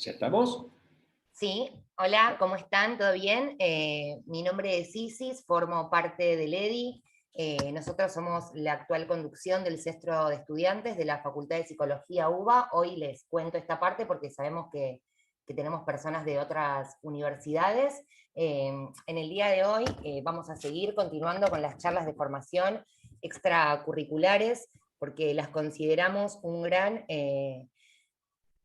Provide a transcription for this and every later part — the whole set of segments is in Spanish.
¿Ya estamos? Sí, hola, ¿cómo están? ¿Todo bien? Mi nombre es Isis, formo parte del EDI. Nosotros somos la actual conducción del Centro de Estudiantes de la Facultad de Psicología UBA. Hoy les cuento esta parte porque sabemos que tenemos personas de otras universidades. En el día de hoy vamos a seguir continuando con las charlas de formación extracurriculares porque las consideramos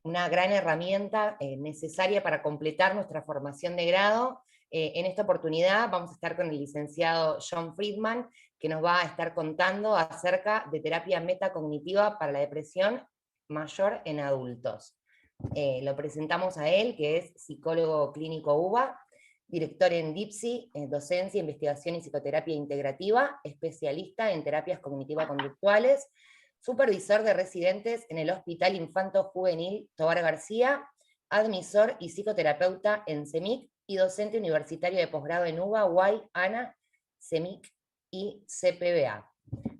una gran herramienta necesaria para completar nuestra formación de grado. En esta oportunidad vamos a estar con el licenciado John Friedman, que nos va a estar contando acerca de terapia metacognitiva para la depresión mayor en adultos. Lo presentamos a él, que es psicólogo clínico UBA, director en DIPSI, docencia, investigación y psicoterapia integrativa, especialista en terapias cognitivo-conductuales, supervisor de residentes en el Hospital Infanto Juvenil Tobar García, admisor y psicoterapeuta en CEMIC y docente universitario de posgrado en UBA, UAI, ANA, CEMIC y CPBA.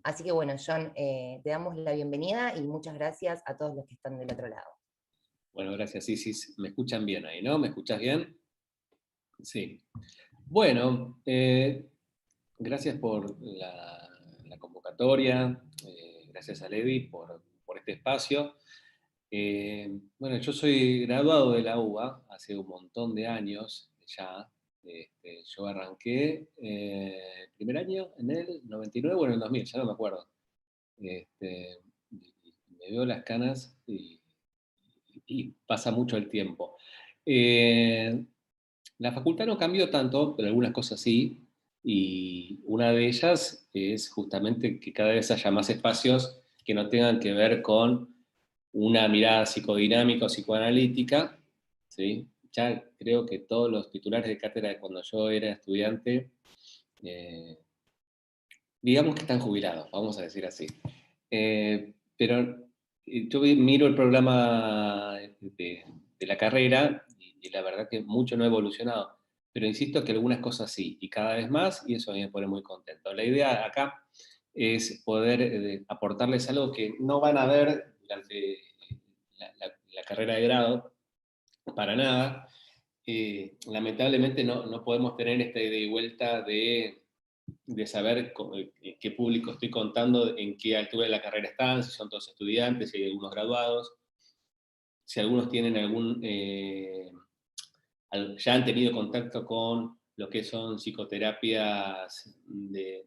Así que bueno, John, te damos la bienvenida y muchas gracias a todos los que están del otro lado. Bueno, gracias, Isis. ¿Me escuchan bien ahí, no? ¿Me escuchas bien? Sí. Bueno, gracias por la convocatoria, gracias a Levi por este espacio. Bueno, yo soy graduado de la UBA hace un montón de años ya. Yo arranqué el primer año en el 99 o en el 2000, ya no me acuerdo. Me veo las canas y pasa mucho el tiempo. La facultad no cambió tanto, pero algunas cosas sí, y una de ellas es justamente que cada vez haya más espacios que no tengan que ver con una mirada psicodinámica o psicoanalítica, ¿sí? Ya creo que todos los titulares de cátedra de cuando yo era estudiante, digamos que están jubilados, vamos a decir así. Pero yo miro el programa de la carrera y la verdad que mucho no ha evolucionado, pero insisto que algunas cosas sí, y cada vez más, y eso a mí me pone muy contento. La idea acá es poder aportarles algo que no van a ver durante la carrera de grado, para nada. Lamentablemente no podemos tener esta ida y vuelta de saber qué público estoy contando, en qué altura de la carrera están, si son todos estudiantes, si hay algunos graduados, si algunos tienen ya han tenido contacto con lo que son psicoterapias de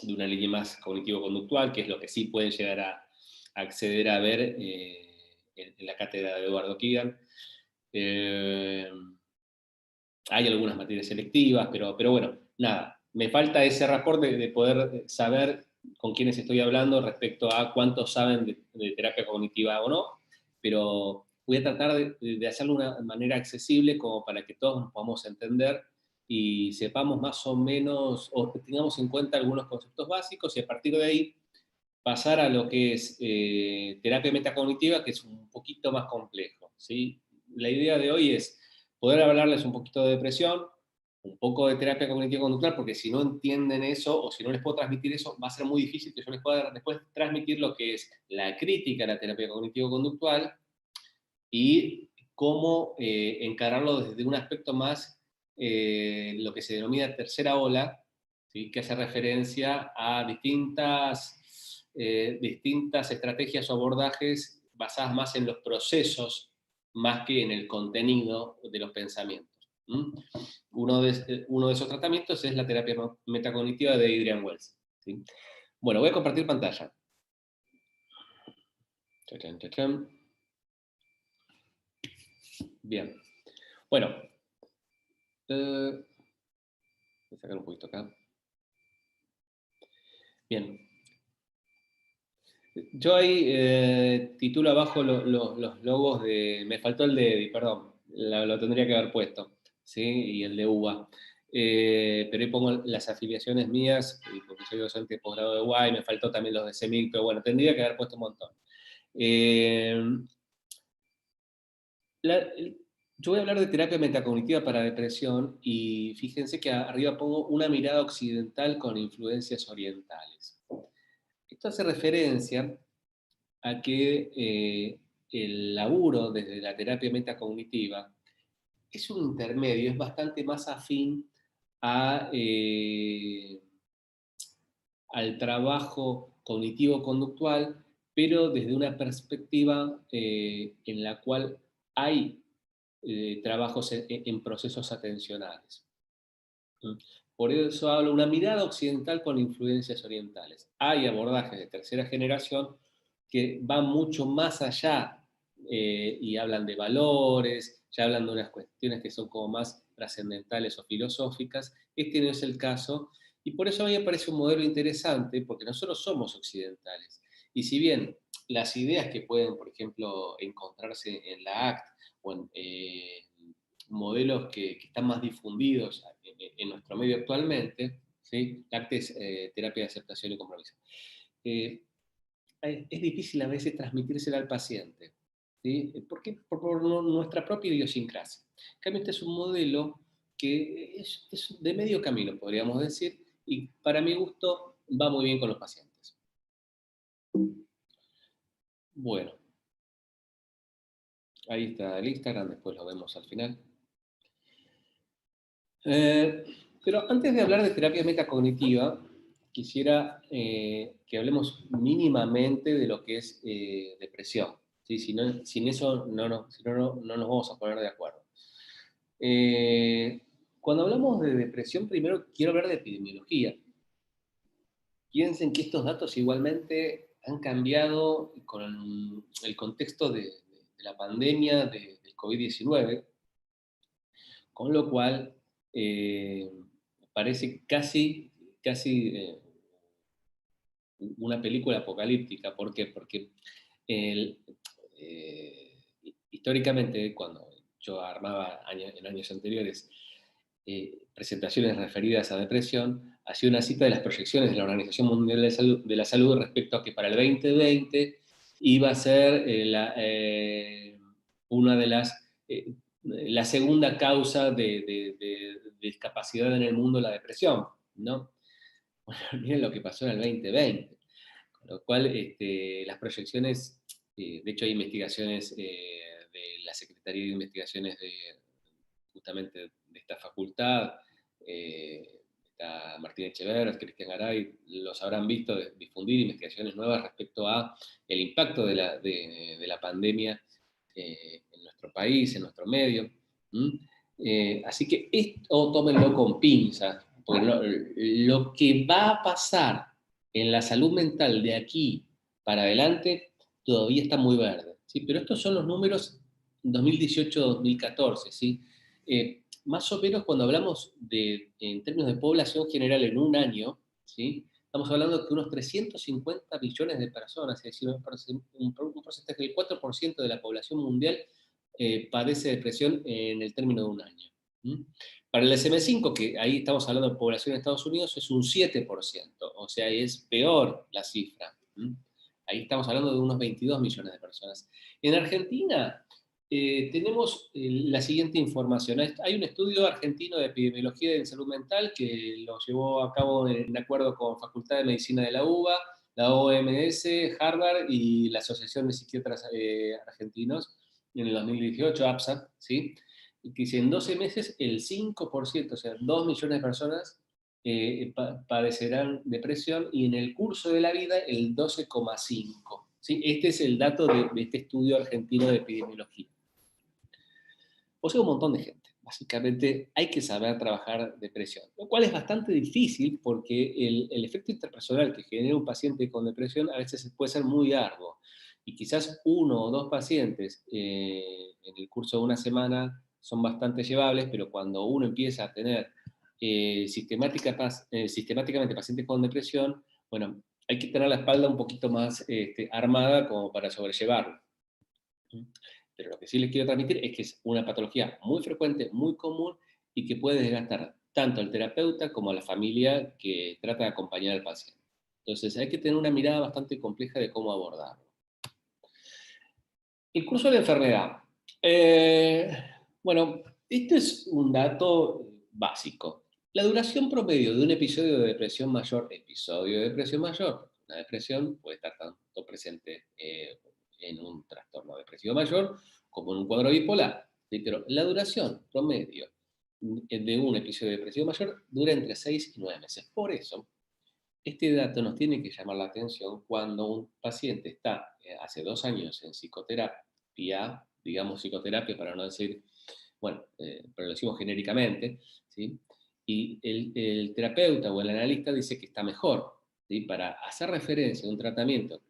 una línea más cognitivo-conductual, que es lo que sí pueden llegar a acceder a ver en la cátedra de Eduardo Keegan. Hay algunas materias selectivas, pero bueno, nada, me falta ese rapport de poder saber con quiénes estoy hablando respecto a cuántos saben de terapia cognitiva o no, pero voy a tratar de hacerlo de una manera accesible como para que todos nos podamos entender y sepamos más o menos, o tengamos en cuenta algunos conceptos básicos y a partir de ahí pasar a lo que es terapia metacognitiva, que es un poquito más complejo, ¿sí? La idea de hoy es poder hablarles un poquito de depresión, un poco de terapia cognitivo-conductual, porque si no entienden eso, o si no les puedo transmitir eso, va a ser muy difícil que yo les pueda después transmitir lo que es la crítica a la terapia cognitivo-conductual y cómo encararlo desde un aspecto más, lo que se denomina tercera ola, ¿sí? Que hace referencia a distintas estrategias o abordajes basadas más en los procesos más que en el contenido de los pensamientos. Uno de esos tratamientos es la terapia metacognitiva de Adrian Wells, ¿sí? Bueno, voy a compartir pantalla. Chachán, chachán. Bien. Bueno, voy a sacar un poquito acá. Bien. Yo ahí titulo abajo los logos de... Me faltó el de Eddie, perdón. Lo tendría que haber puesto, ¿sí? Y el de UBA. Pero ahí pongo las afiliaciones mías, porque soy docente de posgrado de UBA, y me faltó también los de CEMIC, pero bueno, tendría que haber puesto un montón. Yo voy a hablar de terapia metacognitiva para depresión y fíjense que arriba pongo una mirada occidental con influencias orientales. Esto hace referencia a que el laburo desde la terapia metacognitiva es un intermedio, es bastante más afín a, al trabajo cognitivo-conductual, pero desde una perspectiva en la cual hay trabajos en procesos atencionales. Por eso hablo una mirada occidental con influencias orientales. Hay abordajes de tercera generación que van mucho más allá y hablan de valores, ya hablan de unas cuestiones que son como más trascendentales o filosóficas. Este no es el caso, y por eso a mí me parece un modelo interesante, porque nosotros somos occidentales. Y si bien las ideas que pueden, por ejemplo, encontrarse en la ACT o en modelos que están más difundidos en nuestro medio actualmente, ¿sí? La ACT es terapia de aceptación y compromiso. Es difícil a veces transmitírsela al paciente, ¿sí? Por nuestra propia idiosincrasia. En cambio, este es un modelo que es de medio camino, podríamos decir, y para mi gusto va muy bien con los pacientes. Bueno, ahí está el Instagram, después lo vemos al final. Pero antes de hablar de terapia metacognitiva, quisiera que hablemos mínimamente de lo que es depresión. ¿Sí? Sin eso si no nos vamos a poner de acuerdo. Cuando hablamos de depresión, primero quiero hablar de epidemiología. Piensen que estos datos igualmente han cambiado con el contexto de la pandemia del COVID-19, con lo cual parece casi una película apocalíptica. ¿Por qué? Porque el, eh, históricamente, cuando yo armaba en años anteriores presentaciones referidas a depresión, hacía una cita de las proyecciones de la Organización Mundial de la Salud respecto a que para el 2020 iba a ser una de la segunda causa de discapacidad en el mundo, la depresión, ¿no? Bueno, miren lo que pasó en el 2020, con lo cual las proyecciones, de hecho hay investigaciones de la Secretaría de Investigaciones justamente de esta facultad, está Martín Echeverri, Cristian Garay, los habrán visto difundir investigaciones nuevas respecto a el impacto de la pandemia en nuestro país, en nuestro medio. Así que esto tómenlo con pinzas, porque lo que va a pasar en la salud mental de aquí para adelante todavía está muy verde, ¿sí? Pero estos son los números 2018-2014, ¿sí? Más o menos cuando hablamos en términos de población general en un año, ¿sí? Estamos hablando de que unos 350 millones de personas, es decir, un porcentaje del 4% de la población mundial padece depresión en el término de un año. Para el SM5, que ahí estamos hablando de población en Estados Unidos, es un 7%, o sea, es peor la cifra. Ahí estamos hablando de unos 22 millones de personas. En Argentina tenemos la siguiente información. Hay un estudio argentino de epidemiología de salud mental que lo llevó a cabo en acuerdo con Facultad de Medicina de la UBA, la OMS, Harvard y la Asociación de Psiquiatras Argentinos en el 2018, APSA, ¿sí? Y que dice, en 12 meses el 5%, o sea, 2 millones de personas padecerán depresión, y en el curso de la vida el 12,5%. ¿Sí? Este es el dato de este estudio argentino de epidemiología. O sea, un montón de gente. Básicamente hay que saber trabajar depresión, lo cual es bastante difícil porque el efecto interpersonal que genera un paciente con depresión a veces puede ser muy arduo. Y quizás uno o dos pacientes en el curso de una semana son bastante llevables, pero cuando uno empieza a tener sistemáticamente pacientes con depresión, bueno, hay que tener la espalda un poquito más armada como para sobrellevarlo. Pero lo que sí les quiero transmitir es que es una patología muy frecuente, muy común, y que puede desgastar tanto al terapeuta como a la familia que trata de acompañar al paciente. Entonces hay que tener una mirada bastante compleja de cómo abordarlo. El curso de la enfermedad. Bueno, este es un dato básico. La duración promedio de un episodio de depresión mayor, una depresión puede estar tanto presente en un trastorno depresivo mayor como en un cuadro bipolar. ¿Sí? Pero la duración promedio de un episodio depresivo mayor dura entre 6 y 9 meses. Por eso, este dato nos tiene que llamar la atención cuando un paciente está hace 2 años en psicoterapia, digamos psicoterapia para no decir, bueno, pero lo decimos genéricamente, ¿sí? Y el terapeuta o el analista dice que está mejor, ¿sí? Para hacer referencia a un tratamiento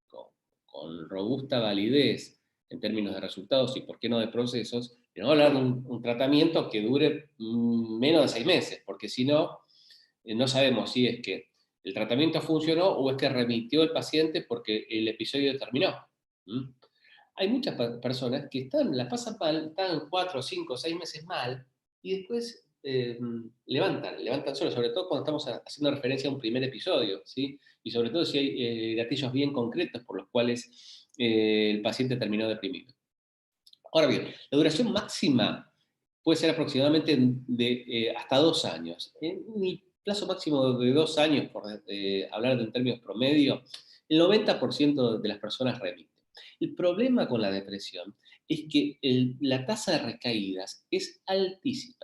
con, con robusta validez en términos de resultados y por qué no de procesos, no hablar de un tratamiento que dure menos de 6 meses, porque si no, no sabemos si es que el tratamiento funcionó o es que remitió el paciente porque el episodio terminó. ¿Mm? Hay muchas personas que la pasan mal, están 4, 5, 6 meses mal y después levantan solo, sobre todo cuando estamos haciendo referencia a un primer episodio, ¿sí? Y sobre todo si hay gatillos bien concretos por los cuales el paciente terminó deprimido. Ahora bien, la duración máxima puede ser aproximadamente de hasta 2 años. En el plazo máximo de 2 años, por hablar en términos promedio, el 90% de las personas remiten. El problema con la depresión es que la tasa de recaídas es altísima.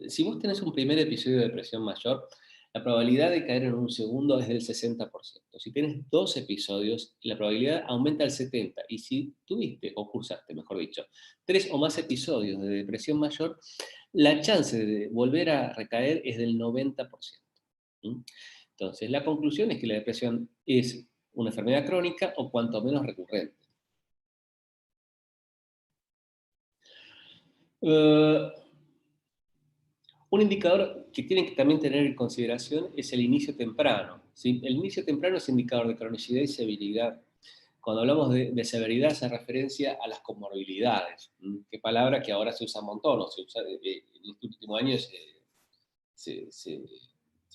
Si vos tenés un primer episodio de depresión mayor, la probabilidad de caer en un segundo es del 60%. Si tienes 2 episodios, la probabilidad aumenta al 70%. Y si tuviste, o cursaste, mejor dicho, 3 o más episodios de depresión mayor, la chance de volver a recaer es del 90%. ¿Mm? Entonces, la conclusión es que la depresión es una enfermedad crónica o cuanto menos recurrente. Un indicador que tienen que también tener en consideración es el inicio temprano, ¿sí? El inicio temprano es indicador de cronicidad y severidad. Cuando hablamos de severidad hace referencia a las comorbilidades, que palabra que ahora se usa un montón, o se usa en este último año se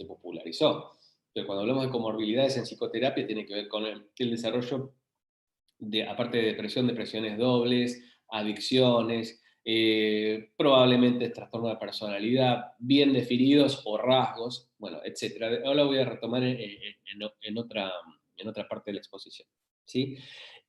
popularizó. Pero cuando hablamos de comorbilidades en psicoterapia tiene que ver con el desarrollo aparte de depresión, depresiones dobles, adicciones, probablemente trastorno de personalidad, bien definidos o rasgos, bueno, etc. Ahora voy a retomar en otra parte de la exposición. ¿Sí?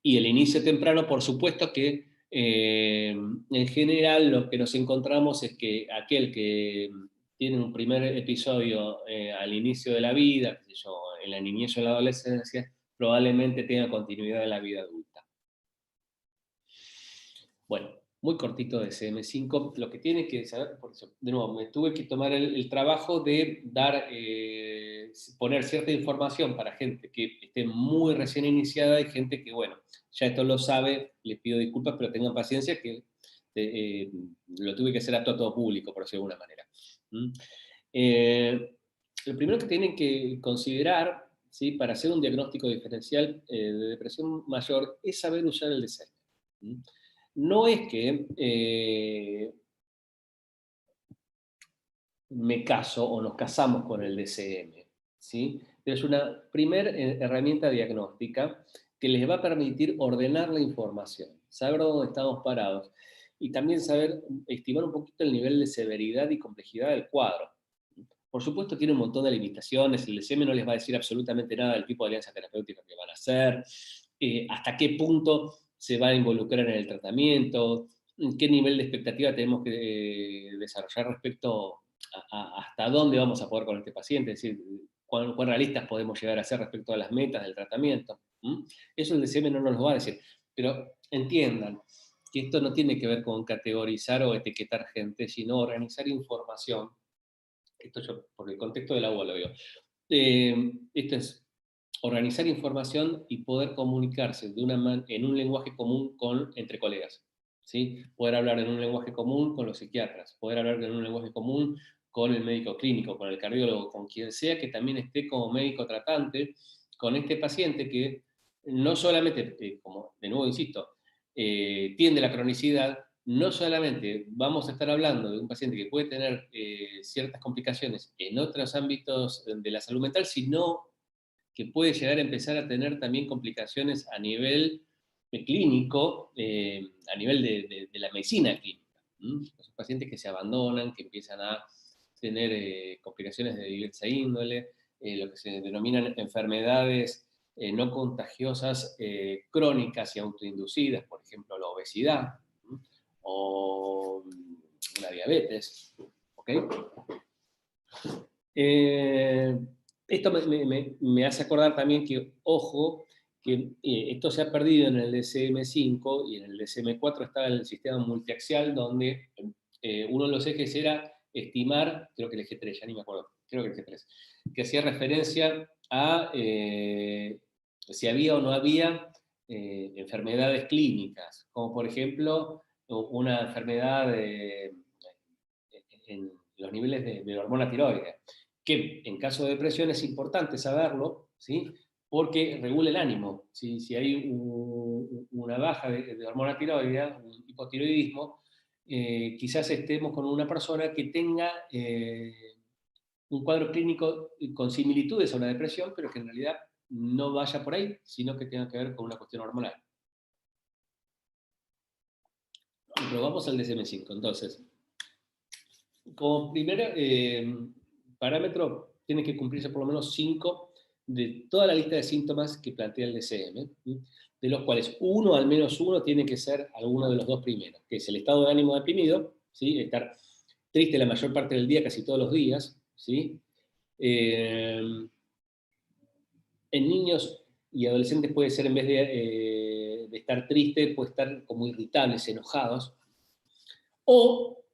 Y el inicio temprano, por supuesto que en general lo que nos encontramos es que aquel que tiene un primer episodio al inicio de la vida, qué sé yo, en la niñez o en la adolescencia, probablemente tenga continuidad en la vida adulta. Bueno, muy cortito de CM5, lo que tiene que saber, por eso, de nuevo, me tuve que tomar el trabajo de poner cierta información para gente que esté muy recién iniciada y gente que, bueno, ya esto lo sabe, les pido disculpas, pero tengan paciencia que lo tuve que hacer apto a todo público, por decirlo de alguna manera. Lo primero que tienen que considerar, ¿sí? Para hacer un diagnóstico diferencial de depresión mayor es saber usar el DSM. No es que me caso o nos casamos con el DSM, ¿sí? Pero es una primera herramienta diagnóstica que les va a permitir ordenar la información, saber dónde estamos parados y también saber estimar un poquito el nivel de severidad y complejidad del cuadro. Por supuesto, tiene un montón de limitaciones, el DSM no les va a decir absolutamente nada del tipo de alianza terapéutica que van a hacer, hasta qué punto se va a involucrar en el tratamiento, qué nivel de expectativa tenemos que desarrollar respecto hasta dónde vamos a poder con este paciente, es decir, cuán realistas podemos llegar a ser respecto a las metas del tratamiento. Eso el DSM no nos lo va a decir, pero entiendan que esto no tiene que ver con categorizar o etiquetar gente, sino organizar información. Esto yo, por el contexto del agua lo veo. Esto es organizar información y poder comunicarse en un lenguaje común entre colegas. ¿Sí? Poder hablar en un lenguaje común con los psiquiatras, poder hablar en un lenguaje común con el médico clínico, con el cardiólogo, con quien sea que también esté como médico tratante, con este paciente que no solamente, como de nuevo insisto, tiende la cronicidad, no solamente vamos a estar hablando de un paciente que puede tener ciertas complicaciones en otros ámbitos de la salud mental, sino que puede llegar a empezar a tener también complicaciones a nivel clínico, a nivel de la medicina clínica. Los pacientes que se abandonan, que empiezan a tener complicaciones de diversa índole, lo que se denominan enfermedades no contagiosas crónicas y autoinducidas, por ejemplo la obesidad, ¿m? O una diabetes, ¿ok? Esto me hace acordar también que, ojo, que esto se ha perdido en el DSM-5 y en el DSM-4 estaba el sistema multiaxial donde uno de los ejes era estimar, creo que el eje 3, ya ni me acuerdo, creo que el eje 3, que hacía referencia a si había o no había enfermedades clínicas, como por ejemplo una enfermedad en los niveles de la hormona tiroidea, que en caso de depresión es importante saberlo, ¿sí? Porque regula el ánimo. ¿Sí? Si hay una baja de hormona tiroidea, un hipotiroidismo, quizás estemos con una persona que tenga un cuadro clínico con similitudes a una depresión, pero que en realidad no vaya por ahí, sino que tenga que ver con una cuestión hormonal. Pero vamos al DSM-5. Entonces, como primer parámetro, tiene que cumplirse por lo menos 5 de toda la lista de síntomas que plantea el DSM, de los cuales al menos uno, tiene que ser alguno de los dos primeros, que es el estado de ánimo deprimido, ¿sí? Estar triste la mayor parte del día, casi todos los días, ¿sí? En niños y adolescentes puede ser, en vez de estar triste, puede estar como irritables, enojados, o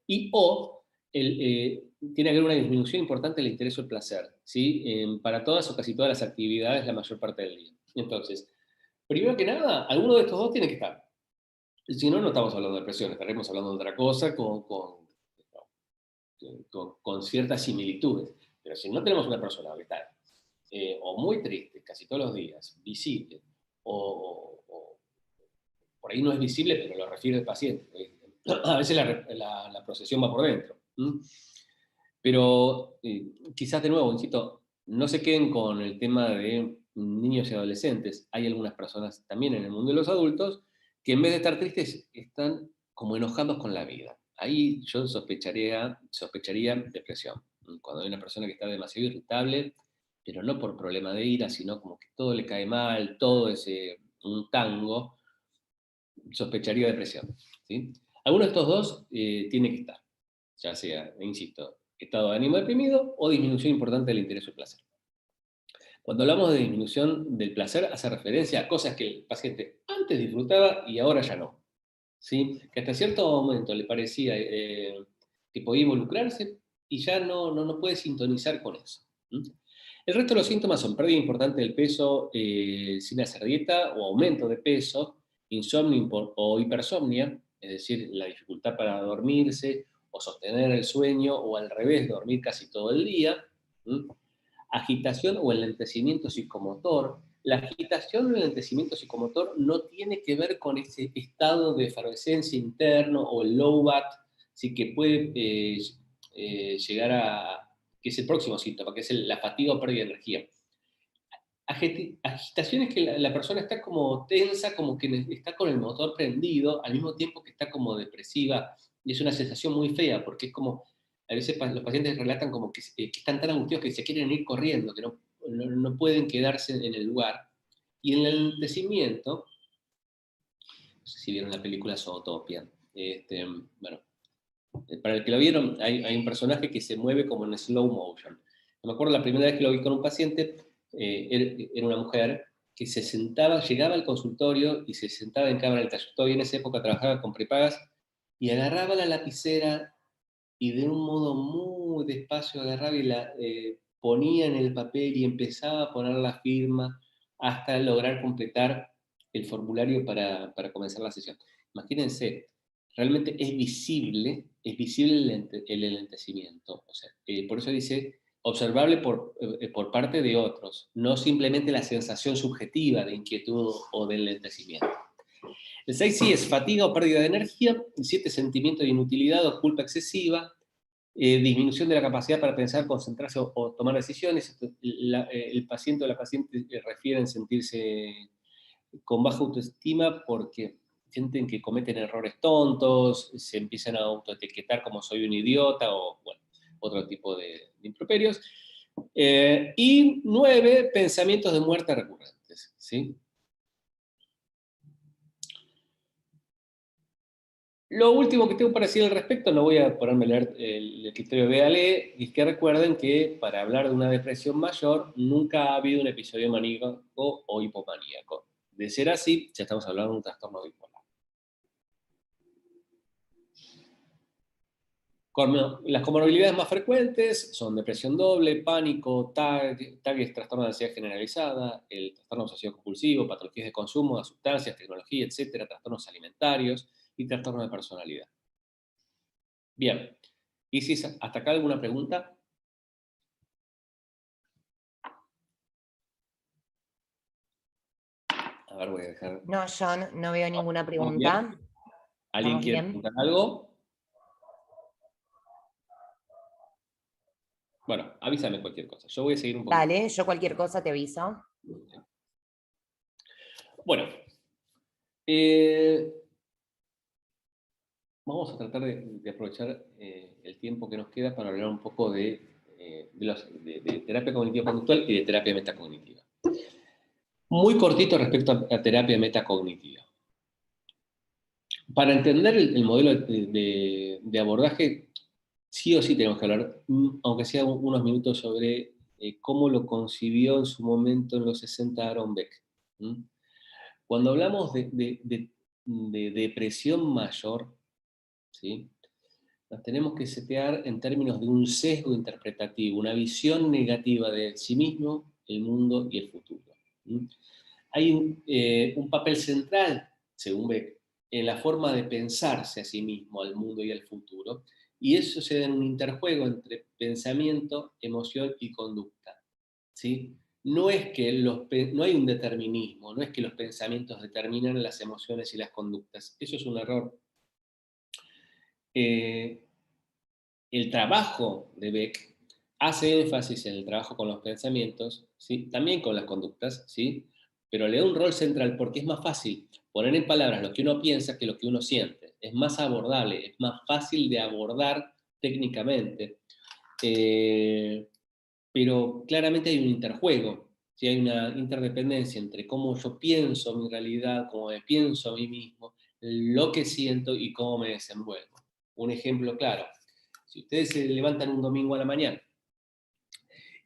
tiene que haber una disminución importante del interés o el placer, ¿sí? Para todas o casi todas las actividades la mayor parte del día. Entonces, primero que nada, alguno de estos dos tiene que estar. Si no, no estamos hablando de depresión, estaremos hablando de otra cosa con ciertas similitudes. Pero si no tenemos una persona que está o muy triste casi todos los días, visible, o por ahí no es visible, pero lo refiere el paciente. A veces la procesión va por dentro. Pero quizás de nuevo, insisto, no se queden con el tema de niños y adolescentes. Hay algunas personas también en el mundo de los adultos que en vez de estar tristes están como enojados con la vida. Ahí yo sospecharía depresión. Cuando hay una persona que está demasiado irritable, pero no por problema de ira, sino como que todo le cae mal, todo es un tango, sospecharía depresión. ¿Sí? Alguno de estos dos tiene que estar, ya sea, insisto, estado de ánimo deprimido o disminución importante del interés o el placer. Cuando hablamos de disminución del placer, hace referencia a cosas que el paciente antes disfrutaba y ahora ya no. ¿Sí? Que hasta cierto momento le parecía que podía involucrarse y ya no puede sintonizar con eso. El resto de los síntomas son pérdida importante del peso sin hacer dieta o aumento de peso, insomnio o hipersomnia, es decir, la dificultad para dormirse o sostener el sueño, o al revés, dormir casi todo el día, agitación o enlentecimiento psicomotor. La agitación o el enlentecimiento psicomotor no tiene que ver con ese estado de efervescencia interno o el low BAT, sí, que puede llegar a, que es el próximo síntoma, que es la fatiga o pérdida de energía. Agitación es que la persona está como tensa, como que está con el motor prendido, al mismo tiempo que está como depresiva, y es una sensación muy fea, porque es como, a veces los pacientes relatan como que están tan angustiados que se quieren ir corriendo, que no pueden quedarse en el lugar. Y en el enlentecimiento, no sé si vieron la película Zootopia, bueno, para el que lo vieron, hay un personaje que se mueve como en slow motion. Me acuerdo la primera vez que lo vi con un paciente, era una mujer que se sentaba, llegaba al consultorio y se sentaba en cámara del taller. Todavía en esa época trabajaba con prepagas y agarraba la lapicera y de un modo muy despacio agarraba y la ponía en el papel y empezaba a poner la firma hasta lograr completar el formulario para comenzar la sesión. Imagínense, realmente es visible el enlentecimiento. O sea, por eso dice observable por parte de otros, no simplemente la sensación subjetiva de inquietud o de enlentecimiento. El 6 sí es fatiga o pérdida de energía, el 7 sentimiento de inutilidad o culpa excesiva, disminución de la capacidad para pensar, concentrarse o tomar decisiones. El paciente o la paciente refieren sentirse con baja autoestima porque sienten que cometen errores tontos, se empiezan a autoetiquetar como soy un idiota o, bueno, otro tipo de improperios. Y 9, pensamientos de muerte recurrentes. ¿sí? Lo último que tengo para decir al respecto, no voy a ponerme a leer el criterio de Ale, es que recuerden que para hablar de una depresión mayor, nunca ha habido un episodio maníaco o hipomaníaco. De ser así, ya estamos hablando de un trastorno bipolar. Las comorbilidades más frecuentes son depresión doble, pánico, TAG, trastorno de ansiedad generalizada, el trastorno obsesivo compulsivo, patologías de consumo de sustancias, tecnología, etcétera, trastornos alimentarios y trastornos de personalidad. Bien, Isis, ¿hasta acá alguna pregunta? A ver, voy a dejar. No, John, no veo ninguna ¿Estamos bien? pregunta. ¿Alguien ¿Estamos quiere bien? preguntar algo? Bueno, avísame cualquier cosa. Yo voy a seguir un poquito. Dale, yo cualquier cosa te aviso. Bueno, vamos a tratar de aprovechar el tiempo que nos queda para hablar un poco de terapia cognitivo-conductual y de terapia metacognitiva. Muy cortito respecto a terapia metacognitiva. Para entender el modelo de abordaje, sí o sí tenemos que hablar, aunque sea unos minutos, sobre cómo lo concibió en su momento en los 60 Aaron Beck. Cuando hablamos de depresión mayor, ¿sí? Nos tenemos que setear en términos de un sesgo interpretativo, una visión negativa de sí mismo, el mundo y el futuro. Hay un papel central, según Beck, en la forma de pensarse a sí mismo, al mundo y al futuro, y eso se da en un interjuego entre pensamiento, emoción y conducta. ¿Sí? No es que no hay un determinismo, no es que los pensamientos determinan las emociones y las conductas. Eso es un error. El trabajo de Beck hace énfasis en el trabajo con los pensamientos, ¿sí? También con las conductas, ¿sí? Pero le da un rol central porque es más fácil poner en palabras lo que uno piensa que lo que uno siente. Es más abordable, es más fácil de abordar técnicamente. Pero claramente hay un interjuego, ¿sí? Hay una interdependencia entre cómo yo pienso mi realidad, cómo me pienso a mí mismo, lo que siento y cómo me desenvuelvo. Un ejemplo claro, si ustedes se levantan un domingo a la mañana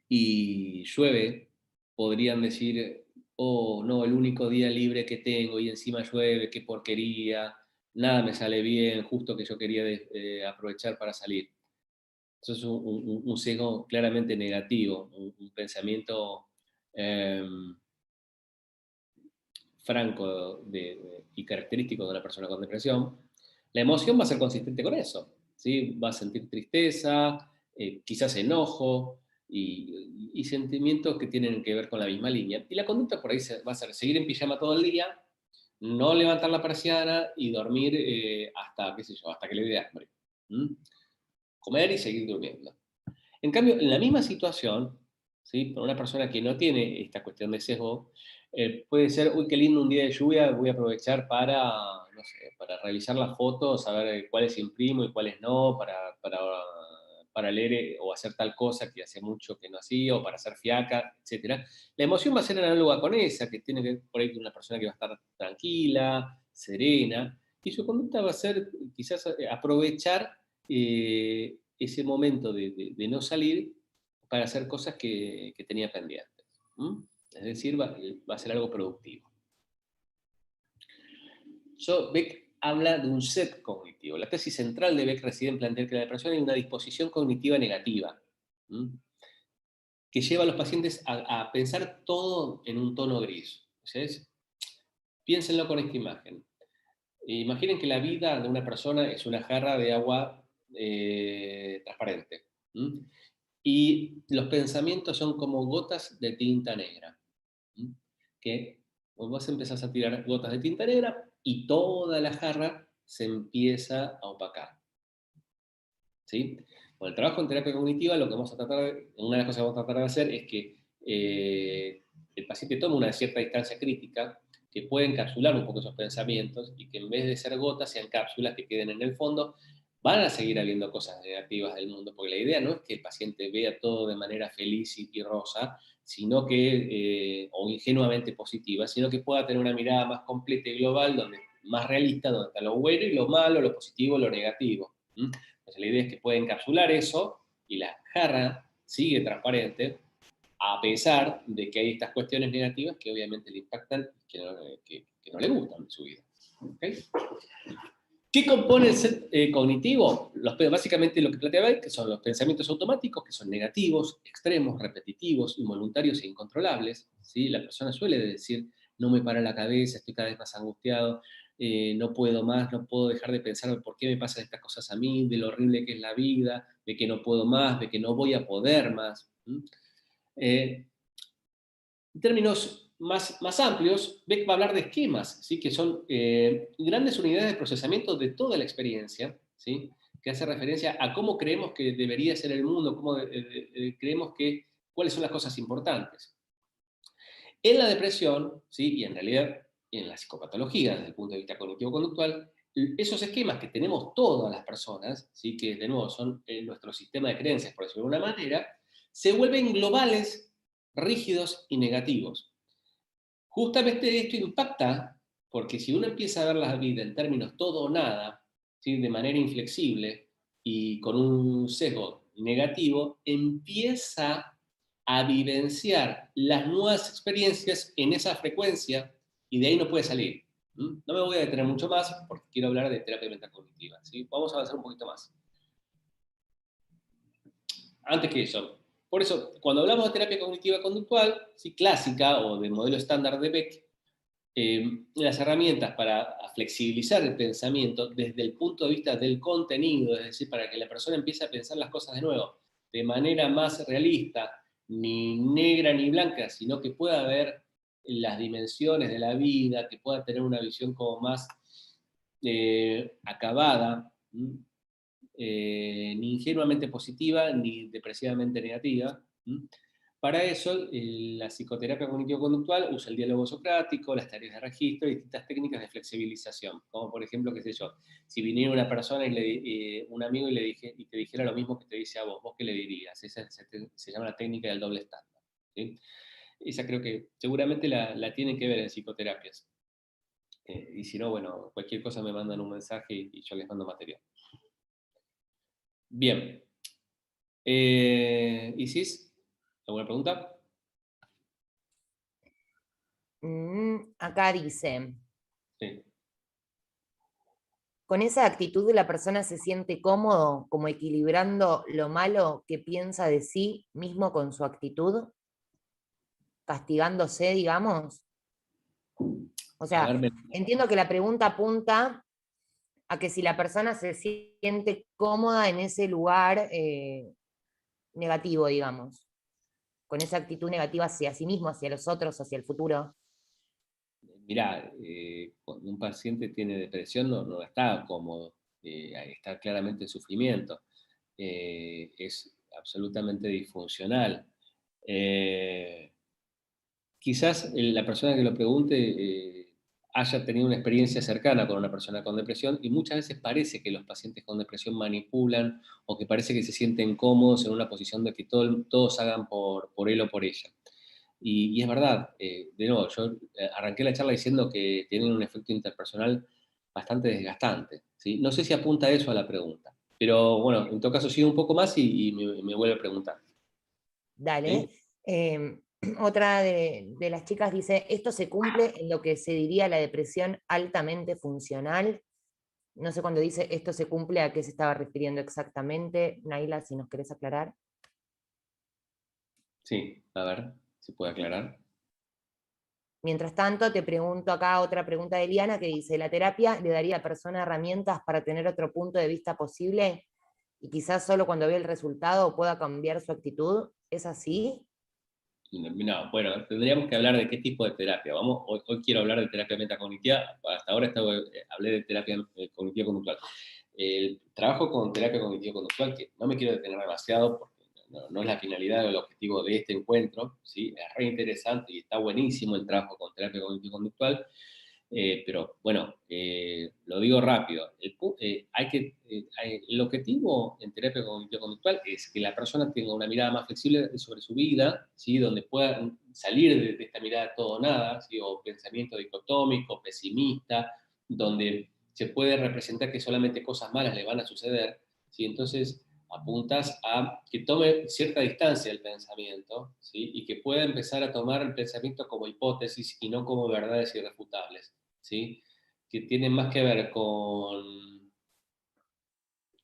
y llueve, podrían decir, oh, no, el único día libre que tengo y encima llueve, qué porquería, nada me sale bien, justo que yo quería aprovechar para salir. Eso es un sesgo claramente negativo, un pensamiento franco y característico de una persona con depresión. La emoción va a ser consistente con eso, ¿sí? Va a sentir tristeza, quizás enojo y sentimientos que tienen que ver con la misma línea. Y la conducta por ahí va a ser seguir en pijama todo el día, no levantar la persiana y dormir hasta, qué sé yo, hasta que le dé hambre. Comer y seguir durmiendo. En cambio, en la misma situación, ¿sí? Para una persona que no tiene esta cuestión de sesgo, puede ser, uy, qué lindo un día de lluvia, voy a aprovechar para, no sé, para revisar las fotos, saber cuáles imprimo y cuáles no, para leer o hacer tal cosa que hace mucho que no hacía, o para hacer fiaca, etc. La emoción va a ser análoga con esa, que tiene que ver por ahí con una persona que va a estar tranquila, serena, y su conducta va a ser quizás aprovechar ese momento de no salir para hacer cosas que tenía pendientes. Es decir, va a ser algo productivo. Beck habla de un set cognitivo. La tesis central de Beck reside en plantear que la depresión es una disposición cognitiva negativa, que lleva a los pacientes a pensar todo en un tono gris. ¿Sí? Piénsenlo con esta imagen. Imaginen que la vida de una persona es una jarra de agua transparente. Y los pensamientos son como gotas de tinta negra. Que vos empezás a tirar gotas de tinta negra y toda la jarra se empieza a opacar. ¿Sí? Con el trabajo en terapia cognitiva, lo que vamos a tratar una de las cosas que vamos a tratar de hacer es que el paciente tome una cierta distancia crítica que puede encapsular un poco esos pensamientos y que en vez de ser gotas sean cápsulas que queden en el fondo. van a seguir habiendo cosas negativas del mundo, porque la idea no es que el paciente vea todo de manera feliz y rosa, sino que, o ingenuamente positiva, sino que pueda tener una mirada más completa y global, más realista, donde está lo bueno y lo malo, lo positivo y lo negativo. Entonces la idea es que pueda encapsular eso y la jarra sigue transparente, a pesar de que hay estas cuestiones negativas que obviamente le impactan y que no le gustan en su vida. ¿Okay? ¿Qué compone el set cognitivo? Básicamente lo que planteaba es que son los pensamientos automáticos, que son negativos, extremos, repetitivos, involuntarios e incontrolables. ¿Sí? La persona suele decir, no me para la cabeza, estoy cada vez más angustiado, no puedo más, no puedo dejar de pensar por qué me pasan estas cosas a mí, de lo horrible que es la vida, de que no puedo más, de que no voy a poder más. En términos más amplios, Beck va a hablar de esquemas, ¿sí? Que son grandes unidades de procesamiento de toda la experiencia, ¿sí? Que hace referencia a cómo creemos que debería ser el mundo, creemos cuáles son las cosas importantes. En la depresión, ¿sí? Y en realidad en la psicopatología, desde el punto de vista cognitivo-conductual, esos esquemas que tenemos todas las personas, ¿sí? Que de nuevo son nuestro sistema de creencias, por decirlo de alguna manera, se vuelven globales, rígidos y negativos. Justamente esto impacta porque si uno empieza a ver la vida en términos todo o nada, ¿sí? De manera inflexible y con un sesgo negativo, empieza a vivenciar las nuevas experiencias en esa frecuencia y de ahí no puede salir. No me voy a detener mucho más porque quiero hablar de terapia mental cognitiva. ¿Sí? Vamos a avanzar un poquito más. Antes que eso, por eso, cuando hablamos de terapia cognitiva conductual, ¿sí? Clásica o del modelo estándar de Beck, las herramientas para flexibilizar el pensamiento desde el punto de vista del contenido, es decir, para que la persona empiece a pensar las cosas de nuevo, de manera más realista, ni negra ni blanca, sino que pueda ver las dimensiones de la vida, que pueda tener una visión como más acabada, ni ingenuamente positiva, ni depresivamente negativa. Para eso, la psicoterapia cognitivo-conductual usa el diálogo socrático, las tareas de registro y distintas técnicas de flexibilización. Como por ejemplo, qué sé yo, si viniera una persona, un amigo y te dijera lo mismo que te dice a vos, ¿vos qué le dirías? Esa se llama la técnica del doble estándar. ¿Sí? Esa creo que seguramente la tienen que ver en psicoterapias. Y si no, bueno, cualquier cosa me mandan un mensaje y yo les mando material. Bien. Isis, ¿alguna pregunta? Acá dice, Sí. con esa actitud la persona se siente cómodo, como equilibrando lo malo que piensa de sí mismo con su actitud, castigándose, digamos. O A sea, ver, entiendo que la pregunta apunta a que si la persona se siente cómoda en ese lugar negativo, digamos, con esa actitud negativa hacia sí mismo, hacia los otros, hacia el futuro. mirá, cuando un paciente tiene depresión no está cómodo, está claramente en sufrimiento, es absolutamente disfuncional. Eh, Quizás la persona que lo pregunte haya tenido una experiencia cercana con una persona con depresión y muchas veces parece que los pacientes con depresión manipulan o que parece que se sienten cómodos en una posición de que todos hagan por él o por ella. Y es verdad, de nuevo, yo arranqué la charla diciendo que tienen un efecto interpersonal bastante desgastante. ¿Sí? No sé si apunta eso a la pregunta, pero bueno, en todo caso sigo un poco más y me vuelve a preguntar. Dale. ¿Sí? Otra de las chicas dice, esto se cumple en lo que se diría la depresión altamente funcional. No sé cuando dice esto se cumple a qué se estaba refiriendo exactamente. Naila, si nos querés aclarar. Sí, a ver, si puede aclarar. Mientras tanto, te pregunto acá otra pregunta de Eliana que dice, ¿la terapia le daría a la persona herramientas para tener otro punto de vista posible y quizás solo cuando vea el resultado pueda cambiar su actitud? ¿Es así? No, bueno, tendríamos que hablar de qué tipo de terapia. Hoy quiero hablar de terapia metacognitiva. Hasta ahora hablé de terapia cognitiva conductual. El trabajo con terapia cognitiva conductual, que no me quiero detener demasiado porque no es la finalidad o el objetivo de este encuentro, ¿sí? Es re interesante y está buenísimo el trabajo con terapia cognitiva conductual. Pero bueno, lo digo rápido. El objetivo en terapia cognitivo-conductual es que la persona tenga una mirada más flexible sobre su vida, ¿sí? Donde pueda salir de esta mirada todo o nada, ¿sí? O pensamiento dicotómico, pesimista, donde se puede representar que solamente cosas malas le van a suceder, ¿sí? Entonces apuntas a que tome cierta distancia del pensamiento, ¿sí? Y que pueda empezar a tomar el pensamiento como hipótesis y no como verdades irrefutables, ¿sí? Que tienen más que ver con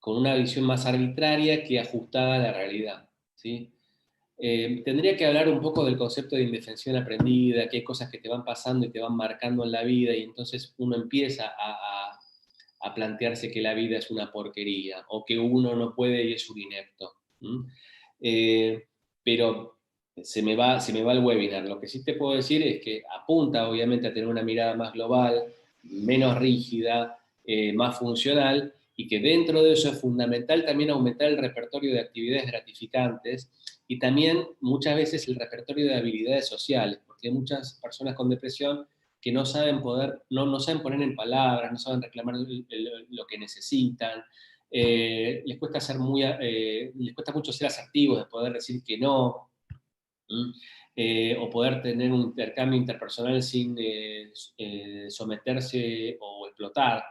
una visión más arbitraria que ajustada a la realidad, ¿sí? Tendría que hablar un poco del concepto de indefensión aprendida, que hay cosas que te van pasando y te van marcando en la vida, y entonces uno empieza a plantearse que la vida es una porquería, o que uno no puede y es un inepto. ¿Mm? Pero se me va el webinar. Lo que sí te puedo decir es que apunta, obviamente, a tener una mirada más global, menos rígida, más funcional, y que dentro de eso es fundamental también aumentar el repertorio de actividades gratificantes y también muchas veces el repertorio de habilidades sociales, porque hay muchas personas con depresión que no saben poner en palabras, no saben reclamar lo que necesitan, les cuesta les cuesta mucho ser asertivos, de poder decir que no, o poder tener un intercambio interpersonal sin someterse o explotar.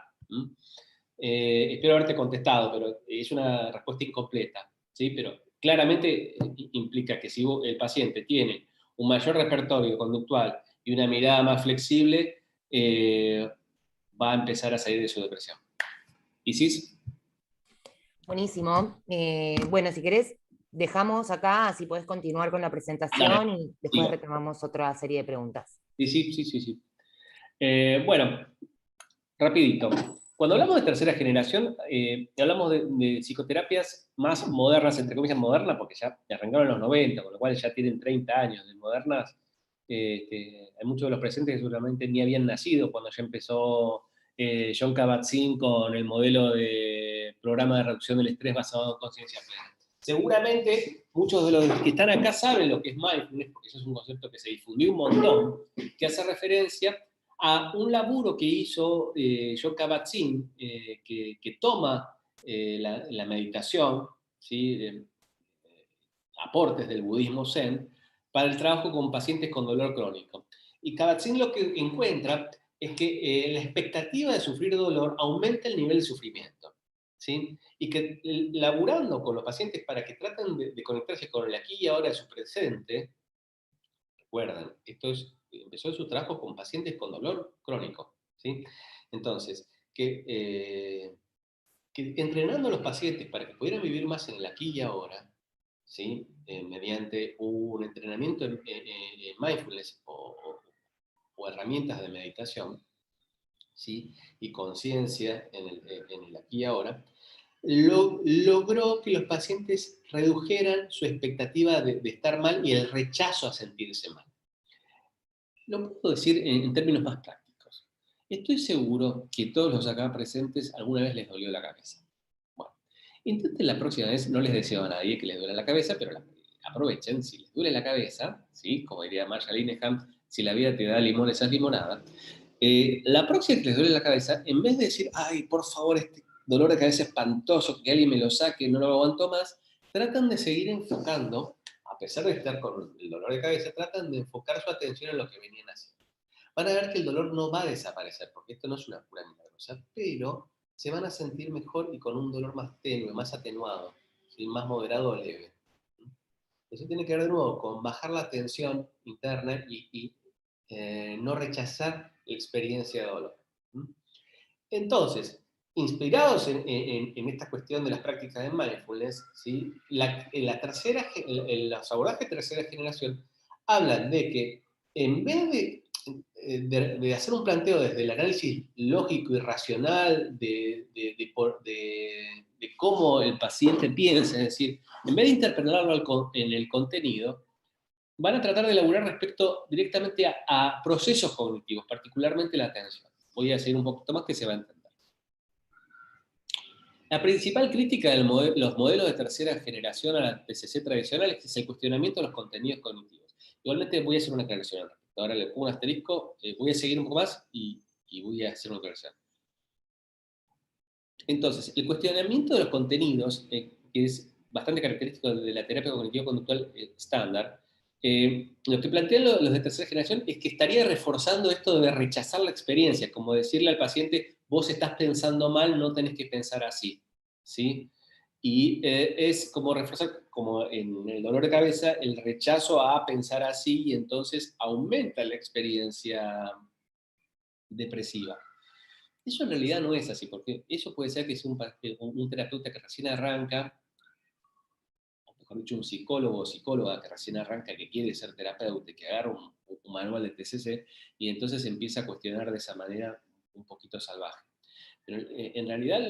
Espero haberte contestado, pero es una respuesta incompleta, ¿sí? Pero claramente implica que si el paciente tiene un mayor repertorio conductual y una mirada más flexible, va a empezar a salir de su depresión. ¿Isis? Buenísimo. Bueno, si querés, dejamos acá, así podés continuar con la presentación Dale, y después sigo. retomamos otra serie de preguntas. Sí, sí, sí, sí, sí. Bueno, rapidito. Cuando hablamos de tercera generación, hablamos de psicoterapias más modernas, entre comillas modernas, porque ya arrancaron en los 90, con lo cual ya tienen 30 años de modernas. Hay muchos de los presentes que seguramente ni habían nacido cuando ya empezó John Kabat-Zinn con el modelo de programa de reducción del estrés basado en conciencia plena. Seguramente muchos de los que están acá saben lo que es mindfulness, porque eso es un concepto que se difundió un montón, que hace referencia a un laburo que hizo John Kabat-Zinn, que toma la meditación, ¿sí? Aportes del budismo zen, para el trabajo con pacientes con dolor crónico. Y Kabat-Zinn lo que encuentra es que la expectativa de sufrir dolor aumenta el nivel de sufrimiento, ¿sí? Y que laburando con los pacientes para que traten de conectarse con el aquí y ahora de su presente, recuerdan, empezó su trabajo con pacientes con dolor crónico, ¿sí? Entonces, que entrenando a los pacientes para que pudieran vivir más en el aquí y ahora, ¿sí? Mediante un entrenamiento en mindfulness o herramientas de meditación, ¿sí? Y conciencia en el aquí y ahora, logró que los pacientes redujeran su expectativa de estar mal y el rechazo a sentirse mal. Lo puedo decir en términos más prácticos. Estoy seguro que todos los acá presentes alguna vez les dolió la cabeza. Bueno, intenten la próxima vez, no les deseo a nadie que les duele la cabeza, pero aprovechen, si les duele la cabeza, ¿sí? Como diría Marshall Linehan, si la vida te da limones, haz limonada. La próxima que les duele la cabeza, en vez de decir, ay, por favor, este dolor de cabeza espantoso, que alguien me lo saque, no lo aguanto más, tratan de seguir enfocando, a pesar de estar con el dolor de cabeza, tratan de enfocar su atención en lo que venían haciendo. Van a ver que el dolor no va a desaparecer, porque esto no es una cura milagrosa, pero se van a sentir mejor y con un dolor más tenue, más atenuado, ¿sí? Más moderado o leve. Eso tiene que ver de nuevo con bajar la tensión interna y no rechazar la experiencia de dolor. Entonces, inspirados en esta cuestión de las prácticas de mindfulness, ¿sí? Los abordajes de tercera generación hablan de que en vez de hacer un planteo desde el análisis lógico y racional de cómo el paciente piensa, es decir, en vez de interpretarlo en el contenido, van a tratar de elaborar respecto directamente a procesos cognitivos, particularmente la atención. Voy a seguir un poquito más que se va a entender. La principal crítica de los modelos de tercera generación a la PCC tradicional es el cuestionamiento de los contenidos cognitivos. Igualmente voy a hacer una aclaración al respecto. Ahora le pongo un asterisco, voy a seguir un poco más y y voy a hacer una corrección. Entonces, el cuestionamiento de los contenidos, que es bastante característico de la terapia cognitivo-conductual estándar, lo que plantean los de tercera generación es que estaría reforzando esto de rechazar la experiencia, como decirle al paciente, vos estás pensando mal, no tenés que pensar así, ¿sí? Y es como reforzar, como en el dolor de cabeza, el rechazo a pensar así, y entonces aumenta la experiencia depresiva. Eso en realidad no es así, porque eso puede ser que es un terapeuta que recién arranca, o mejor dicho, un psicólogo o psicóloga que recién arranca, que quiere ser terapeuta, que agarra un manual de TCC y entonces empieza a cuestionar de esa manera un poquito salvaje. Pero en realidad,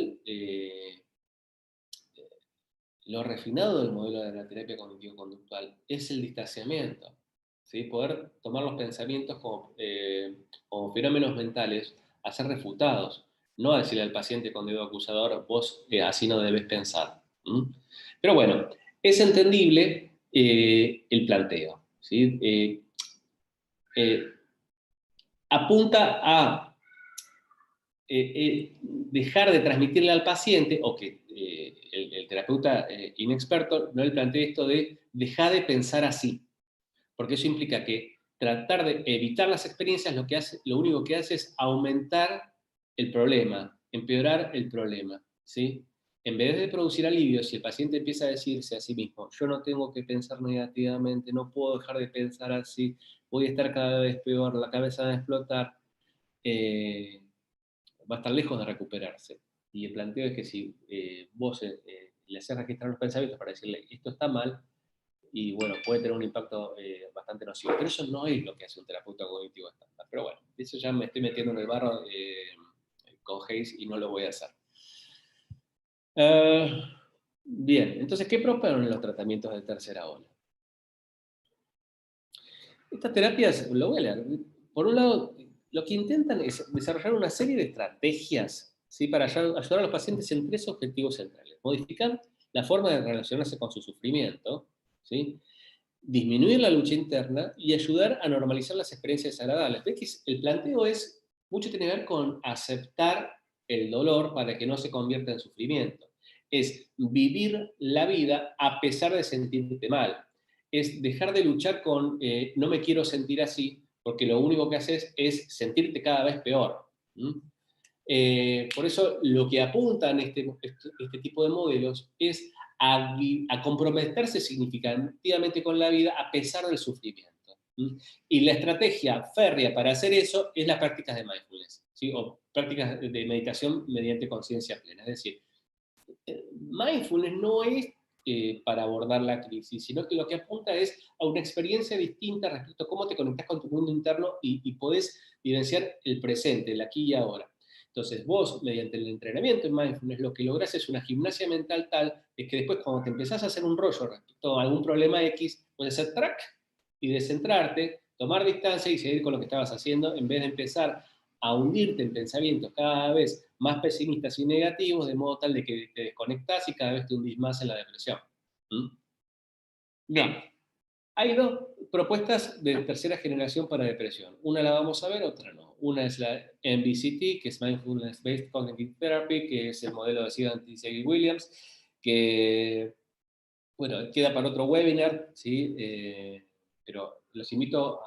lo refinado del modelo de la terapia cognitivo-conductual es el distanciamiento, ¿sí? Poder tomar los pensamientos como fenómenos mentales a ser refutados, no a decirle al paciente con dedo acusador, vos así no debes pensar. Pero bueno, es entendible el planteo, ¿sí? Eh, Apunta a dejar de transmitirle al paciente, o que el terapeuta inexperto no le plantee esto de dejar de pensar así, porque eso implica que tratar de evitar las experiencias lo único que hace es aumentar el problema, empeorar el problema, ¿sí? En vez de producir alivio, si el paciente empieza a decirse a sí mismo, yo no tengo que pensar negativamente, no puedo dejar de pensar así, voy a estar cada vez peor, la cabeza va a explotar, eh, va a estar lejos de recuperarse. Y el planteo es que si vos le haces registrar los pensamientos para decirle esto está mal, y bueno, puede tener un impacto bastante nocivo. Pero eso no es lo que hace un terapeuta cognitivo estándar. Pero bueno, eso ya me estoy metiendo en el barro con Hayes y no lo voy a hacer. Bien, entonces, ¿qué proponen los tratamientos de tercera ola? Estas terapias, lo voy a leer. Por un lado, lo que intentan es desarrollar una serie de estrategias, ¿sí? Para ayudar a los pacientes en tres objetivos centrales. Modificar la forma de relacionarse con su sufrimiento, ¿sí? Disminuir la lucha interna y ayudar a normalizar las experiencias desagradables. ¿Ves que el planteo mucho tiene que ver con aceptar el dolor para que no se convierta en sufrimiento? Es vivir la vida a pesar de sentirte mal. Es dejar de luchar con no me quiero sentir así, porque lo único que haces es sentirte cada vez peor. Por eso lo que apuntan este tipo de modelos es a comprometerse significativamente con la vida a pesar del sufrimiento. Y la estrategia férrea para hacer eso es las prácticas de mindfulness, ¿sí? O prácticas de meditación mediante conciencia plena. Es decir, mindfulness no es para abordar la crisis, sino que lo que apunta es a una experiencia distinta respecto a cómo te conectas con tu mundo interno y podés vivenciar el presente, el aquí y ahora. Entonces vos, mediante el entrenamiento en mindfulness, lo que lográs es una gimnasia mental tal es que después cuando te empezás a hacer un rollo respecto a algún problema X, puedes hacer track y descentrarte, tomar distancia y seguir con lo que estabas haciendo en vez de empezar a hundirte en pensamientos cada vez más pesimistas y negativos, de modo tal de que te desconectás y cada vez te hundís más en la depresión. Bien, hay dos propuestas de tercera generación para depresión. Una la vamos a ver, otra no. Una es la MBCT, que es Mindfulness Based Cognitive Therapy, que es el modelo de Siddhartha y Williams, que, bueno, queda para otro webinar, ¿sí? Pero los invito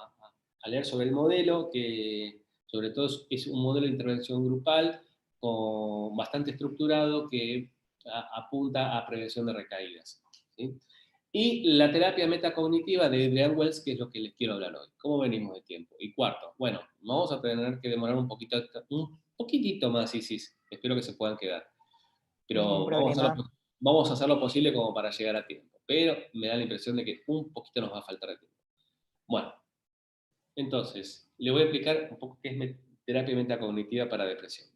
a leer sobre el modelo, que sobre todo es un modelo de intervención grupal bastante estructurado que apunta a prevención de recaídas, ¿sí? Y la terapia metacognitiva de Adrian Wells, que es lo que les quiero hablar hoy. ¿Cómo venimos de tiempo? Y cuarto, bueno, vamos a tener que demorar un poquitito más, Isis. Espero que se puedan quedar. Ningún Pero problema. vamos a hacer lo posible como para llegar a tiempo. Pero me da la impresión de que un poquito nos va a faltar de tiempo. Bueno, entonces, le voy a explicar un poco qué es terapia metacognitiva para depresión.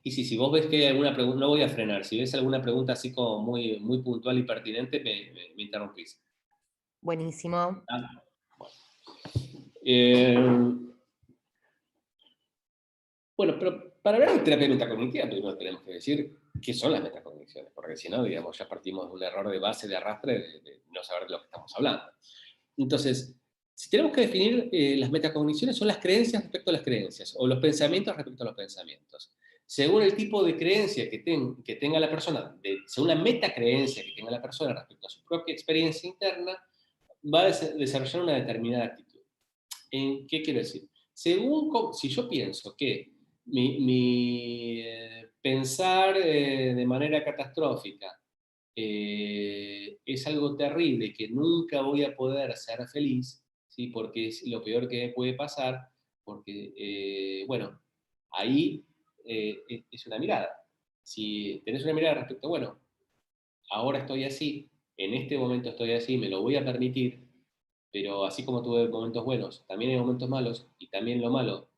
Y si vos ves que hay alguna pregunta, no voy a frenar, si ves alguna pregunta así como muy, muy puntual y pertinente, me interrumpís. Buenísimo. ¿Ah? Eh, bueno, pero para hablar de terapia metacognitiva, primero tenemos que decir qué son las metacogniciones, porque si no, digamos, ya partimos de un error de base, de arrastre, de no saber de lo que estamos hablando. Entonces, Si tenemos que definir las metacogniciones, son las creencias respecto a las creencias, o los pensamientos respecto a los pensamientos. Según el tipo de creencia que tenga la persona, según la metacreencia que tenga la persona respecto a su propia experiencia interna, va a desarrollar una determinada actitud. ¿Qué quiero decir? Si yo pienso que pensar de manera catastrófica es algo terrible, que nunca voy a poder ser feliz, ¿sí? Porque es lo peor que me puede pasar, porque, bueno, ahí es una mirada. Si tenés una mirada respecto, bueno, ahora estoy así, en este momento estoy así, me lo voy a permitir, pero así como tuve momentos buenos, también hay momentos malos, y también lo malo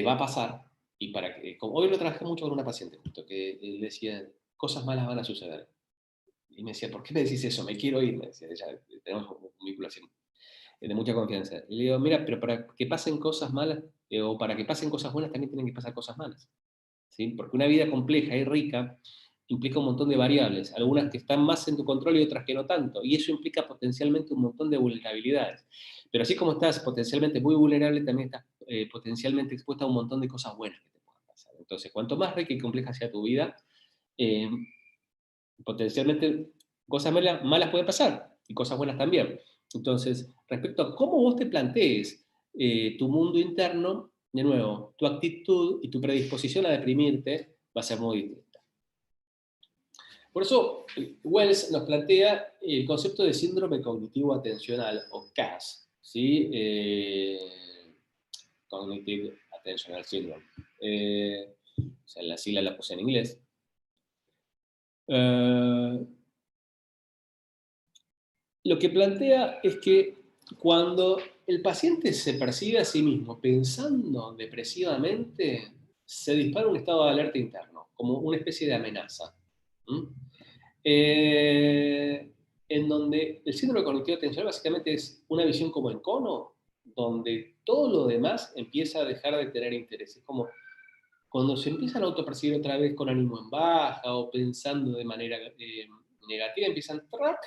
va a pasar. Y como hoy lo trabajé mucho con una paciente, justo, que él decía, cosas malas van a suceder. Y me decía, ¿por qué me decís eso? Me quiero ir, me decía ella, tenemos un vínculo así, de mucha confianza. Y le digo, mira, pero para que pasen cosas malas, o para que pasen cosas buenas, también tienen que pasar cosas malas. ¿Sí? Porque una vida compleja y rica implica un montón de variables, algunas que están más en tu control y otras que no tanto, y eso implica potencialmente un montón de vulnerabilidades. Pero así como estás potencialmente muy vulnerable, también estás potencialmente expuesta a un montón de cosas buenas que te puedan pasar. Entonces, cuanto más rica y compleja sea tu vida, eh, potencialmente cosas malas pueden pasar, y cosas buenas también. Entonces, respecto a cómo vos te plantees tu mundo interno, de nuevo, tu actitud y tu predisposición a deprimirte va a ser muy distinta. Por eso, Wells nos plantea el concepto de síndrome cognitivo atencional, o CAS, ¿sí? Cognitive Attentional Syndrome. O sea, la sigla la puse en inglés. Lo que plantea es que cuando el paciente se percibe a sí mismo pensando depresivamente, se dispara un estado de alerta interno, como una especie de amenaza. ¿Mm? En donde el síndrome cognitivo atencional básicamente es una visión como en cono, donde todo lo demás empieza a dejar de tener interés. Es como cuando se empiezan a autopercibir otra vez con ánimo en baja o pensando de manera negativa, empiezan track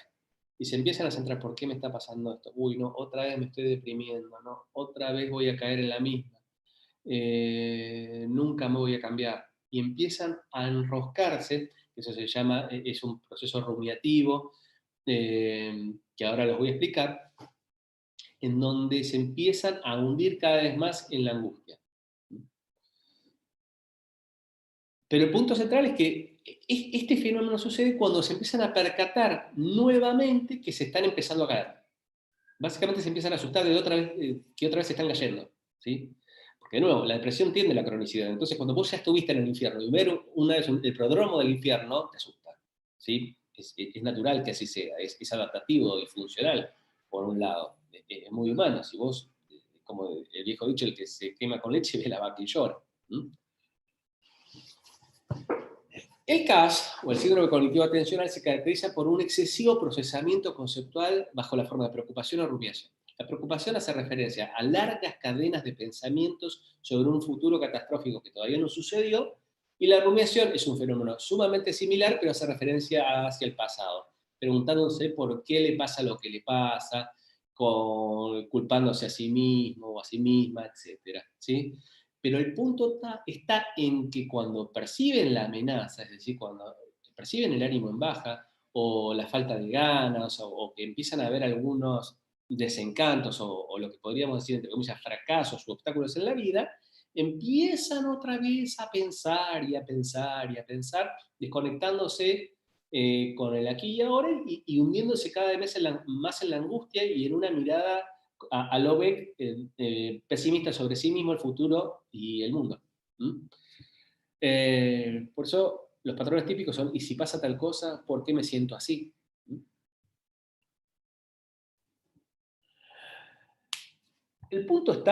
y se empiezan a centrar, ¿por qué me está pasando esto? Uy, no, otra vez me estoy deprimiendo, no, otra vez voy a caer en la misma, nunca me voy a cambiar. Y empiezan a enroscarse, eso se llama, es un proceso rumiativo, que ahora les voy a explicar, en donde se empiezan a hundir cada vez más en la angustia. Pero el punto central es que este fenómeno sucede cuando se empiezan a percatar nuevamente que se están empezando a caer. Básicamente se empiezan a asustar de que otra vez se están cayendo, ¿sí? Porque de nuevo, la depresión tiende a la cronicidad. Entonces, cuando vos ya estuviste en el infierno y ver una vez el prodromo del infierno, te asusta, ¿sí? Es natural que así sea, es adaptativo y funcional, por un lado. Es muy humano. Si vos, como el viejo dicho, el que se quema con leche ve la vaca y llora. El CAS, o el síndrome cognitivo atencional, se caracteriza por un excesivo procesamiento conceptual bajo la forma de preocupación o rumiación. La preocupación hace referencia a largas cadenas de pensamientos sobre un futuro catastrófico que todavía no sucedió, y la rumiación es un fenómeno sumamente similar, pero hace referencia hacia el pasado, preguntándose por qué le pasa lo que le pasa, culpándose a sí mismo o a sí misma, etc. ¿Sí? Pero el punto está en que cuando perciben la amenaza, es decir, cuando perciben el ánimo en baja, o la falta de ganas, o que empiezan a haber algunos desencantos, o lo que podríamos decir, entre comillas, fracasos u obstáculos en la vida, empiezan otra vez a pensar y a pensar y a pensar, desconectándose con el aquí y ahora, y hundiéndose cada vez más en la angustia y en una mirada a lo pesimista sobre sí mismo, el futuro y el mundo. Por eso los patrones típicos son, ¿y si pasa tal cosa, por qué me siento así? El punto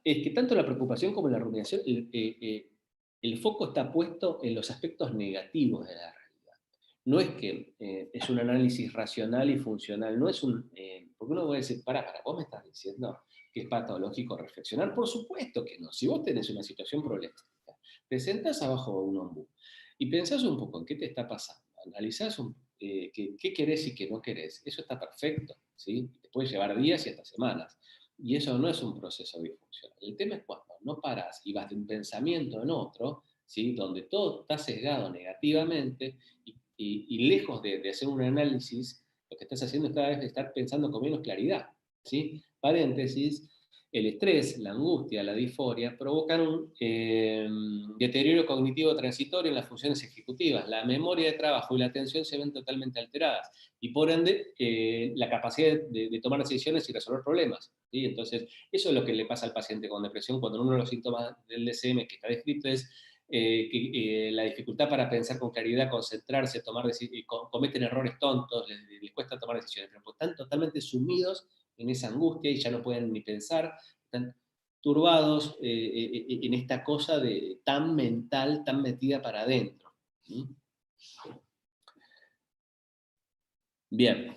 es que tanto la preocupación como la rumiación, el foco está puesto en los aspectos negativos de la realidad. No es que es un análisis racional y funcional, no es porque uno puede decir, vos me estás diciendo que es patológico reflexionar. Por supuesto que no. Si vos tenés una situación problemática, te sentás abajo de un ombú y pensás un poco en qué te está pasando, analizás qué querés y qué no querés, eso está perfecto, ¿sí? Te puede llevar días y hasta semanas. Y eso no es un proceso disfuncional. El tema es cuando no paras y vas de un pensamiento en otro, ¿sí? Donde todo está sesgado negativamente y lejos de hacer un análisis, lo que estás haciendo es cada vez estar pensando con menos claridad, ¿sí? Paréntesis, el estrés, la angustia, la disforia provocan un deterioro cognitivo transitorio en las funciones ejecutivas. La memoria de trabajo y la atención se ven totalmente alteradas y por ende la capacidad de tomar decisiones y resolver problemas, ¿sí? Entonces, eso es lo que le pasa al paciente con depresión cuando uno de los síntomas del DSM que está descrito es la dificultad para pensar con claridad, concentrarse, cometen errores tontos, les cuesta tomar decisiones, pero están totalmente sumidos en esa angustia y ya no pueden ni pensar, están turbados en esta cosa tan mental, tan metida para adentro. ¿Mm? Bien.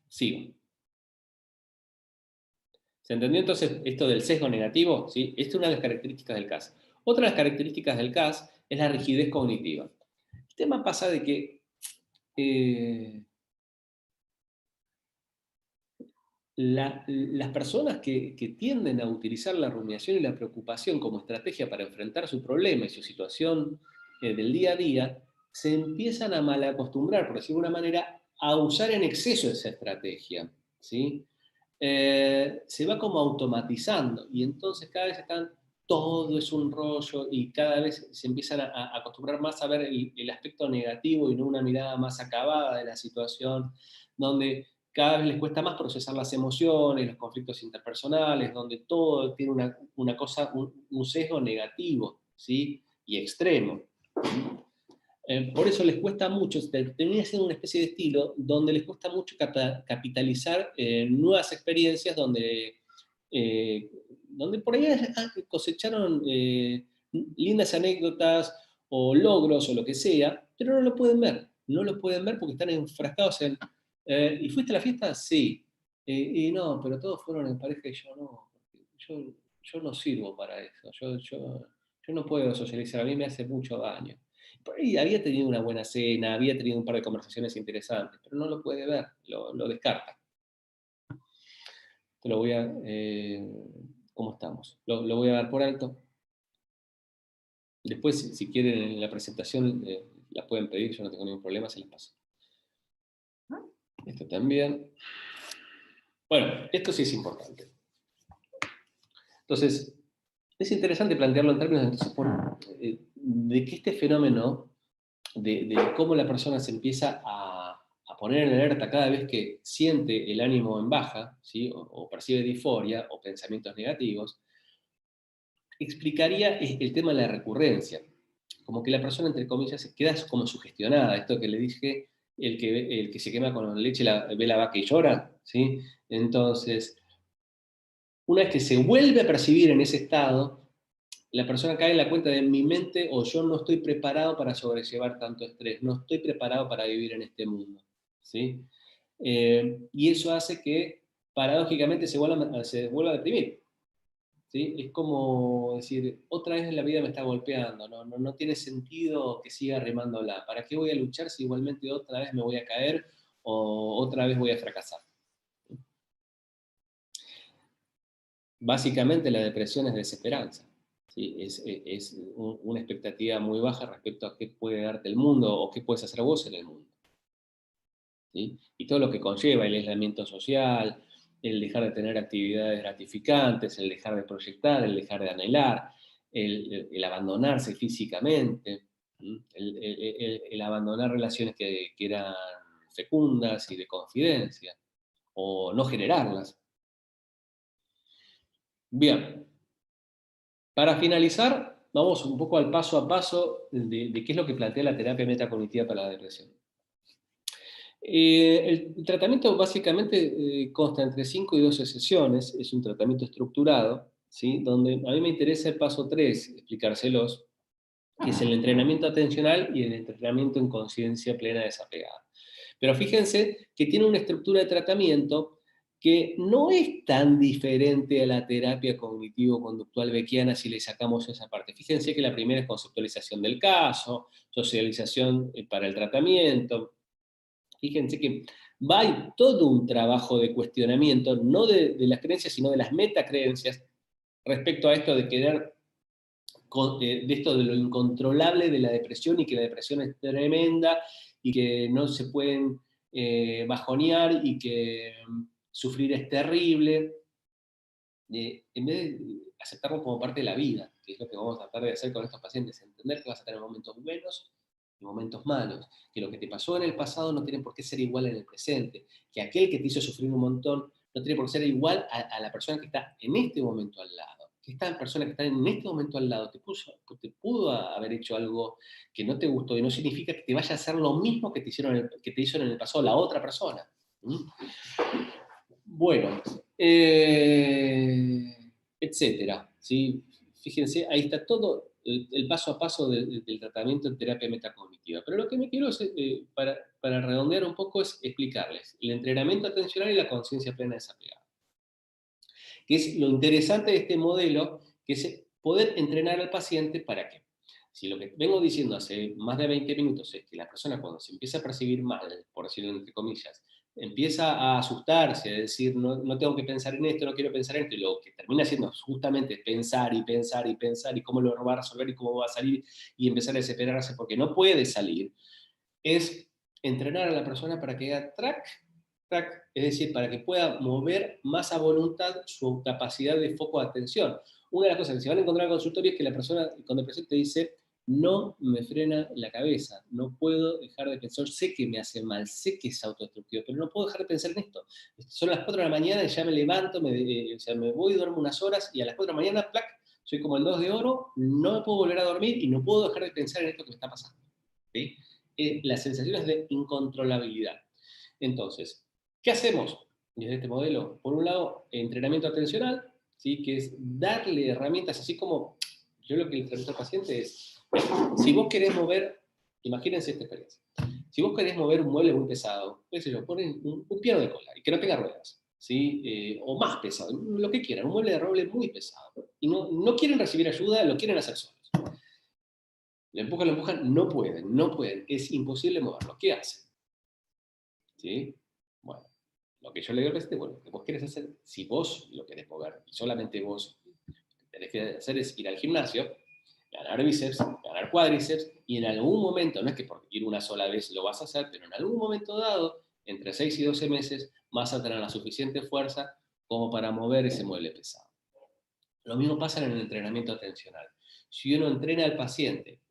Sigo. ¿Se entendió entonces esto del sesgo negativo? ¿Sí? Esta es una de las características del CAS. Otra de las características del CAS es la rigidez cognitiva. El tema pasa de que las personas que tienden a utilizar la rumiación y la preocupación como estrategia para enfrentar su problema y su situación del día a día, se empiezan a malacostumbrar, por decirlo de una manera, a usar en exceso esa estrategia, ¿sí? Se va como automatizando y entonces cada vez todo es un rollo y cada vez se empiezan a acostumbrar más a ver el aspecto negativo y no una mirada más acabada de la situación, donde cada vez les cuesta más procesar las emociones, los conflictos interpersonales, donde todo tiene una cosa, un sesgo negativo, ¿sí? Y extremo. Por eso les cuesta mucho, termina siendo una especie de estilo donde les cuesta mucho capitalizar nuevas experiencias donde por ahí cosecharon lindas anécdotas o logros o lo que sea, pero no lo pueden ver. No lo pueden ver porque están enfrascados en ¿y fuiste a la fiesta? Sí. Y no, pero todos fueron en pareja y yo no. Yo no sirvo para eso. Yo no puedo socializar, a mí me hace mucho daño. Por ahí había tenido una buena cena, había tenido un par de conversaciones interesantes, pero no lo puede ver, lo descarta. Te lo voy a... ¿cómo estamos? Lo voy a dar por alto. Después, si quieren en la presentación, la pueden pedir, yo no tengo ningún problema, se las paso. Esto también. Bueno, esto sí es importante. Entonces, es interesante plantearlo en términos de que este fenómeno, de cómo la persona se empieza a poner en alerta cada vez que siente el ánimo en baja, ¿sí? o percibe disforia o pensamientos negativos, explicaría el tema de la recurrencia. Como que la persona, entre comillas, se queda como sugestionada. Esto que le dije, el que se quema con leche ve la vaca y llora, ¿sí? Entonces, una vez que se vuelve a percibir en ese estado, la persona cae en la cuenta de mi mente o yo no estoy preparado para sobrellevar tanto estrés, no estoy preparado para vivir en este mundo, ¿sí? Y eso hace que paradójicamente se vuelva a deprimir, ¿sí? Es como decir, otra vez la vida me está golpeando, no tiene sentido que siga remándola, ¿para qué voy a luchar si igualmente otra vez me voy a caer o otra vez voy a fracasar? Básicamente la depresión es desesperanza. ¿Sí? Es una expectativa muy baja respecto a qué puede darte el mundo o qué puedes hacer vos en el mundo. ¿Sí? Y todo lo que conlleva el aislamiento social, el dejar de tener actividades gratificantes, el dejar de proyectar, el dejar de anhelar, el abandonarse físicamente, el abandonar relaciones que eran fecundas y de confidencia, o no generarlas. Bien, para finalizar, vamos un poco al paso a paso de qué es lo que plantea la terapia metacognitiva para la depresión. El tratamiento básicamente consta entre 5 y 12 sesiones, es un tratamiento estructurado, ¿sí? Donde a mí me interesa el paso 3, explicárselos, que es el entrenamiento atencional y el entrenamiento en conciencia plena desapegada. Pero fíjense que tiene una estructura de tratamiento que no es tan diferente a la terapia cognitivo-conductual beckiana si le sacamos esa parte. Fíjense que la primera es conceptualización del caso, socialización para el tratamiento. Fíjense que va todo un trabajo de cuestionamiento, no de las creencias, sino de las metacreencias, respecto a esto de querer, de esto de lo incontrolable de la depresión, y que la depresión es tremenda, y que no se pueden bajonear, y que sufrir es terrible, en vez de aceptarlo como parte de la vida, que es lo que vamos a tratar de hacer con estos pacientes, entender que vas a tener momentos buenos y momentos malos, que lo que te pasó en el pasado no tiene por qué ser igual en el presente, que aquel que te hizo sufrir un montón no tiene por qué ser igual a la persona que está en este momento al lado, que esta persona que está en este momento al lado te pudo haber hecho algo que no te gustó, y no significa que te vaya a hacer lo mismo que te hizo en el pasado la otra persona. ¿Mm? Bueno, etcétera, ¿sí? Fíjense, ahí está todo el paso a paso del tratamiento en terapia metacognitiva. Pero lo que me quiero, para redondear un poco, es explicarles el entrenamiento atencional y la conciencia plena desapegada. Que es lo interesante de este modelo, que es poder entrenar al paciente para que, si lo que vengo diciendo hace más de 20 minutos es que la persona, cuando se empieza a percibir mal, por decirlo entre comillas, empieza a asustarse, a decir, no, no tengo que pensar en esto, no quiero pensar en esto, y lo que termina haciendo es justamente pensar y pensar y pensar, y cómo lo va a resolver y cómo va a salir, y empezar a desesperarse porque no puede salir, es entrenar a la persona para que haga track, track, es decir, para que pueda mover más a voluntad su capacidad de foco de atención. Una de las cosas que se van a encontrar en el consultorio es que la persona con depresión te dice, no me frena la cabeza, no puedo dejar de pensar, sé que me hace mal, sé que es autodestructivo, pero no puedo dejar de pensar en esto. Son las 4 de la mañana y ya me levanto, o sea, me voy y duermo unas horas, y a las 4 de la mañana, plac, soy como el 2 de oro, no me puedo volver a dormir y no puedo dejar de pensar en esto que me está pasando. ¿Sí? Las sensaciones de incontrolabilidad. Entonces, ¿qué hacemos desde este modelo? Por un lado, entrenamiento atencional, ¿sí? Que es darle herramientas, así como yo lo que le transmito al paciente es, si vos querés mover, imagínense esta experiencia, si vos querés mover un mueble muy pesado, qué sé yo, ponen un piano de cola y que no tenga ruedas, ¿sí? O más pesado, lo que quieran, un mueble de roble muy pesado, y no quieren recibir ayuda, lo quieren hacer solos. Lo empujan, no pueden, no pueden, es imposible moverlo. ¿Qué hacen? ¿Sí? Bueno, lo que yo le digo al paciente, bueno, lo que vos querés hacer, si vos lo querés mover, y solamente vos, lo que tenés que hacer es ir al gimnasio, ganar bíceps, ganar cuádriceps, y en algún momento, no es que por ir una sola vez lo vas a hacer, pero en algún momento dado, entre 6 y 12 meses, vas a tener la suficiente fuerza como para mover ese mueble pesado. Lo mismo pasa en el entrenamiento atencional. Si uno entrena al paciente,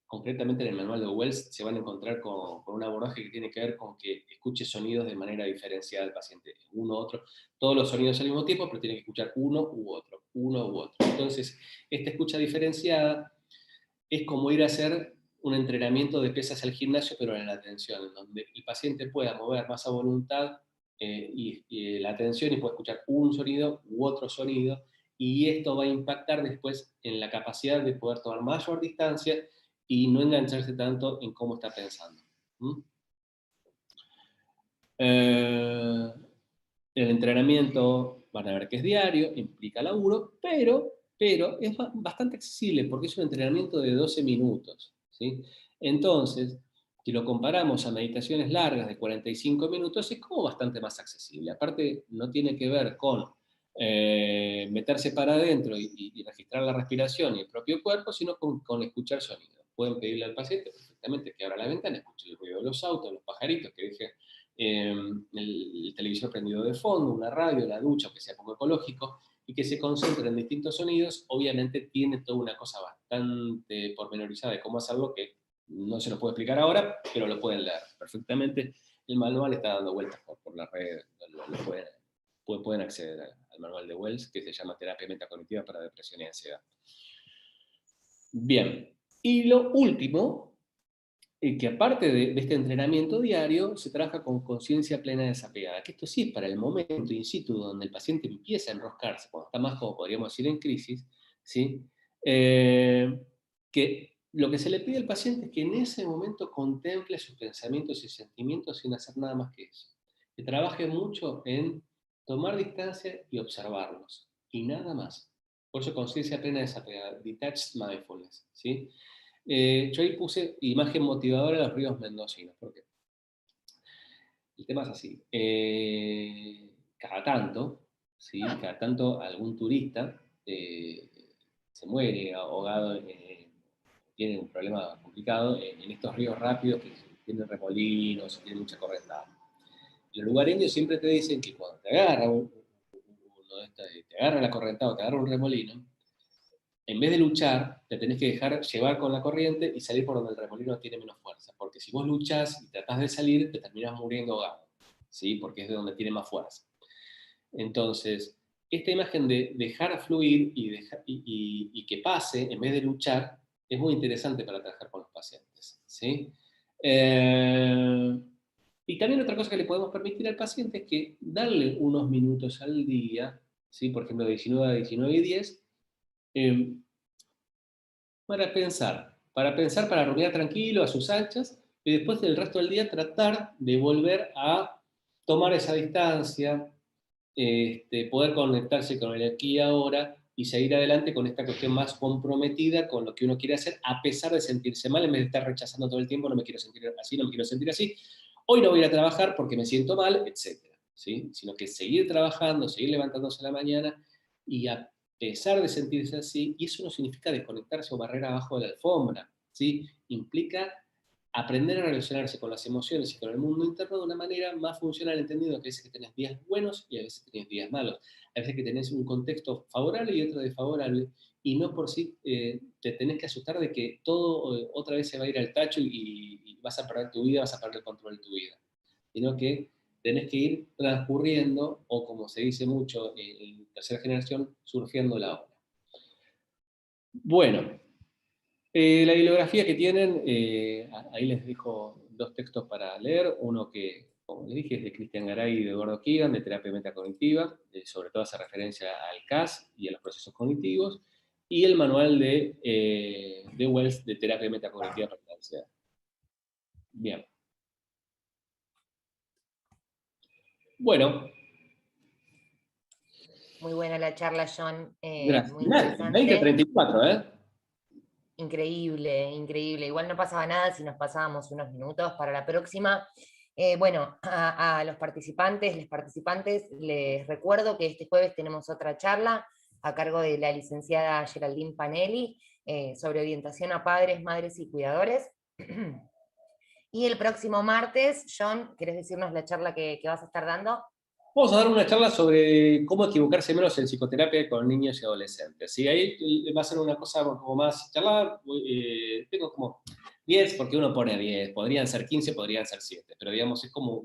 concretamente en el manual de Wells se van a encontrar con un abordaje que tiene que ver con que escuche sonidos de manera diferenciada al paciente, uno u otro, todos los sonidos al mismo tiempo, pero tiene que escuchar uno u otro, uno u otro. Entonces, esta escucha diferenciada es como ir a hacer un entrenamiento de pesas al gimnasio, pero en la atención, en donde el paciente pueda mover más a voluntad y la atención, y pueda escuchar un sonido u otro sonido, y esto va a impactar después en la capacidad de poder tomar mayor distancia y no engancharse tanto en cómo está pensando. ¿Mm? El entrenamiento, van a ver que es diario, implica laburo, pero es bastante accesible porque es un entrenamiento de 12 minutos. ¿Sí? Entonces, si lo comparamos a meditaciones largas de 45 minutos, es como bastante más accesible. Aparte, no tiene que ver con meterse para adentro y registrar la respiración y el propio cuerpo, sino con escuchar sonidos. Pueden pedirle al paciente perfectamente que abra la ventana, escuche el ruido de los autos, los pajaritos, que deje el televisor prendido de fondo, una radio, la ducha, que sea poco ecológico, y que se concentre en distintos sonidos. Obviamente tiene toda una cosa bastante pormenorizada de cómo hacerlo, que no se lo puedo explicar ahora, pero lo pueden leer perfectamente. El manual está dando vueltas por la red, pueden acceder al manual de Wells, que se llama Terapia Metacognitiva para Depresión y Ansiedad. Bien, y lo último, que aparte de este entrenamiento diario, se trabaja con conciencia plena desapegada, que esto sí es para el momento in situ donde el paciente empieza a enroscarse, cuando está más, como podríamos decir, en crisis, ¿sí? Que lo que se le pide al paciente es que en ese momento contemple sus pensamientos y sentimientos sin hacer nada más que eso. que trabaje mucho en tomar distancia y observarlos, y nada más. Por eso conciencia plena desapegada, detached mindfulness, ¿sí? Yo ahí puse imagen motivadora de los ríos mendocinos, porque el tema es así, cada tanto, ¿sí? Cada tanto algún turista se muere ahogado, tiene un problema complicado en estos ríos rápidos que tienen remolinos, tienen mucha corrientada. Los lugareños siempre te dicen que cuando te agarra te agarra la corrientada o te agarra un remolino, en vez de luchar, te tenés que dejar llevar con la corriente y salir por donde el remolino tiene menos fuerza. Porque si vos luchás y tratás de salir, te terminás muriendo ahogado, ¿sí? Porque es de donde tiene más fuerza. Entonces, esta imagen de dejar fluir y que pase en vez de luchar es muy interesante para trabajar con los pacientes, ¿sí? Y también otra cosa que le podemos permitir al paciente es que darle unos minutos al día, ¿sí? Por ejemplo, de 19 a 19 y 10, eh, para pensar, para rumiar tranquilo, a sus anchas, y después del resto del día tratar de volver a tomar esa distancia, poder conectarse con el aquí y ahora y seguir adelante con esta cuestión más comprometida con lo que uno quiere hacer, a pesar de sentirse mal, en vez de estar rechazando todo el tiempo, no me quiero sentir así, no me quiero sentir así, hoy no voy a ir a trabajar porque me siento mal, etcétera, ¿sí? Sino que seguir trabajando, seguir levantándose a la mañana y a pesar de sentirse así, y eso no significa desconectarse o barrer abajo de la alfombra, ¿sí? Implica aprender a relacionarse con las emociones y con el mundo interno de una manera más funcional, entendiendo que a veces que tenés días buenos y a veces que tenés días malos, a veces que tenés un contexto favorable y otro desfavorable, y no por sí te tenés que asustar de que todo otra vez se va a ir al tacho y vas a perder tu vida, vas a perder el control de tu vida, sino que tenés que ir transcurriendo, o como se dice mucho en tercera generación, surgiendo la ola. Bueno, la bibliografía que tienen, ahí les dejo dos textos para leer. Uno que, como les dije, es de Cristian Garay y de Eduardo Keegan, de terapia metacognitiva, sobre todo hace referencia al CAS y a los procesos cognitivos, y el manual de Wells de terapia metacognitiva para la ansiedad. Bien. Bueno. Muy buena la charla, John, Gracias. muy Mirá, interesante. 20:34, ¿eh? Increíble, increíble. Igual no pasaba nada si nos pasábamos unos minutos para la próxima. Bueno, a los participantes, les recuerdo que este jueves tenemos otra charla a cargo de la licenciada Geraldine Panelli sobre orientación a padres, madres y cuidadores. Y el próximo martes, John, ¿querés decirnos la charla que vas a estar dando? Vamos a dar una charla sobre cómo equivocarse menos en psicoterapia con niños y adolescentes. Sí, ahí va a ser una cosa como más charlar. Tengo como 10, porque uno pone 10, podrían ser 15, podrían ser 7, pero digamos, es como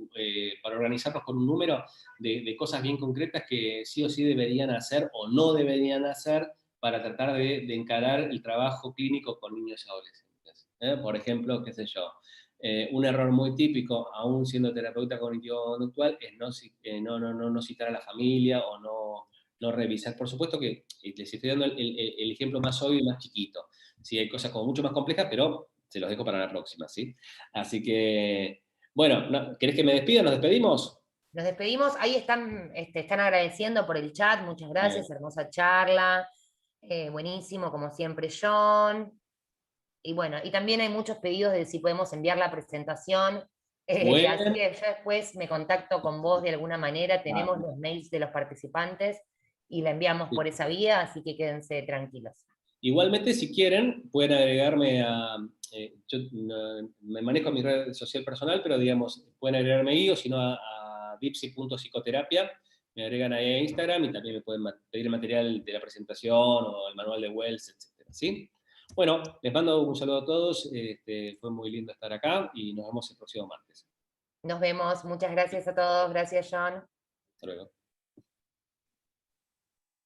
para organizarnos con un número de cosas bien concretas que sí o sí deberían hacer o no deberían hacer para tratar de encarar el trabajo clínico con niños y adolescentes. Por ejemplo, qué sé yo, un error muy típico, aún siendo terapeuta cognitivo-conductual, es no citar a la familia o no revisar. Por supuesto que les estoy dando el ejemplo más obvio y más chiquito. Sí, hay cosas como mucho más complejas, pero se los dejo para la próxima, ¿sí? Así que, bueno, ¿querés que me despida? ¿Nos despedimos? Nos despedimos, ahí están agradeciendo por el chat, muchas Bien. gracias, hermosa charla, buenísimo, como siempre, John. Y bueno, y también hay muchos pedidos de si podemos enviar la presentación, así Bueno. que yo después me contacto con vos de alguna manera, tenemos los mails de los participantes y la enviamos por esa vía, así que quédense tranquilos. Igualmente, si quieren, pueden agregarme a... yo me manejo en mi red social personal, pero digamos, pueden agregarme ahí o si no a dipsy.psicoterapia, me agregan ahí a Instagram y también me pueden pedir el material de la presentación o el manual de Wells, etc. ¿Sí? Bueno, les mando un saludo a todos, fue muy lindo estar acá y nos vemos el próximo martes. Nos vemos, muchas gracias a todos, gracias John. Hasta luego.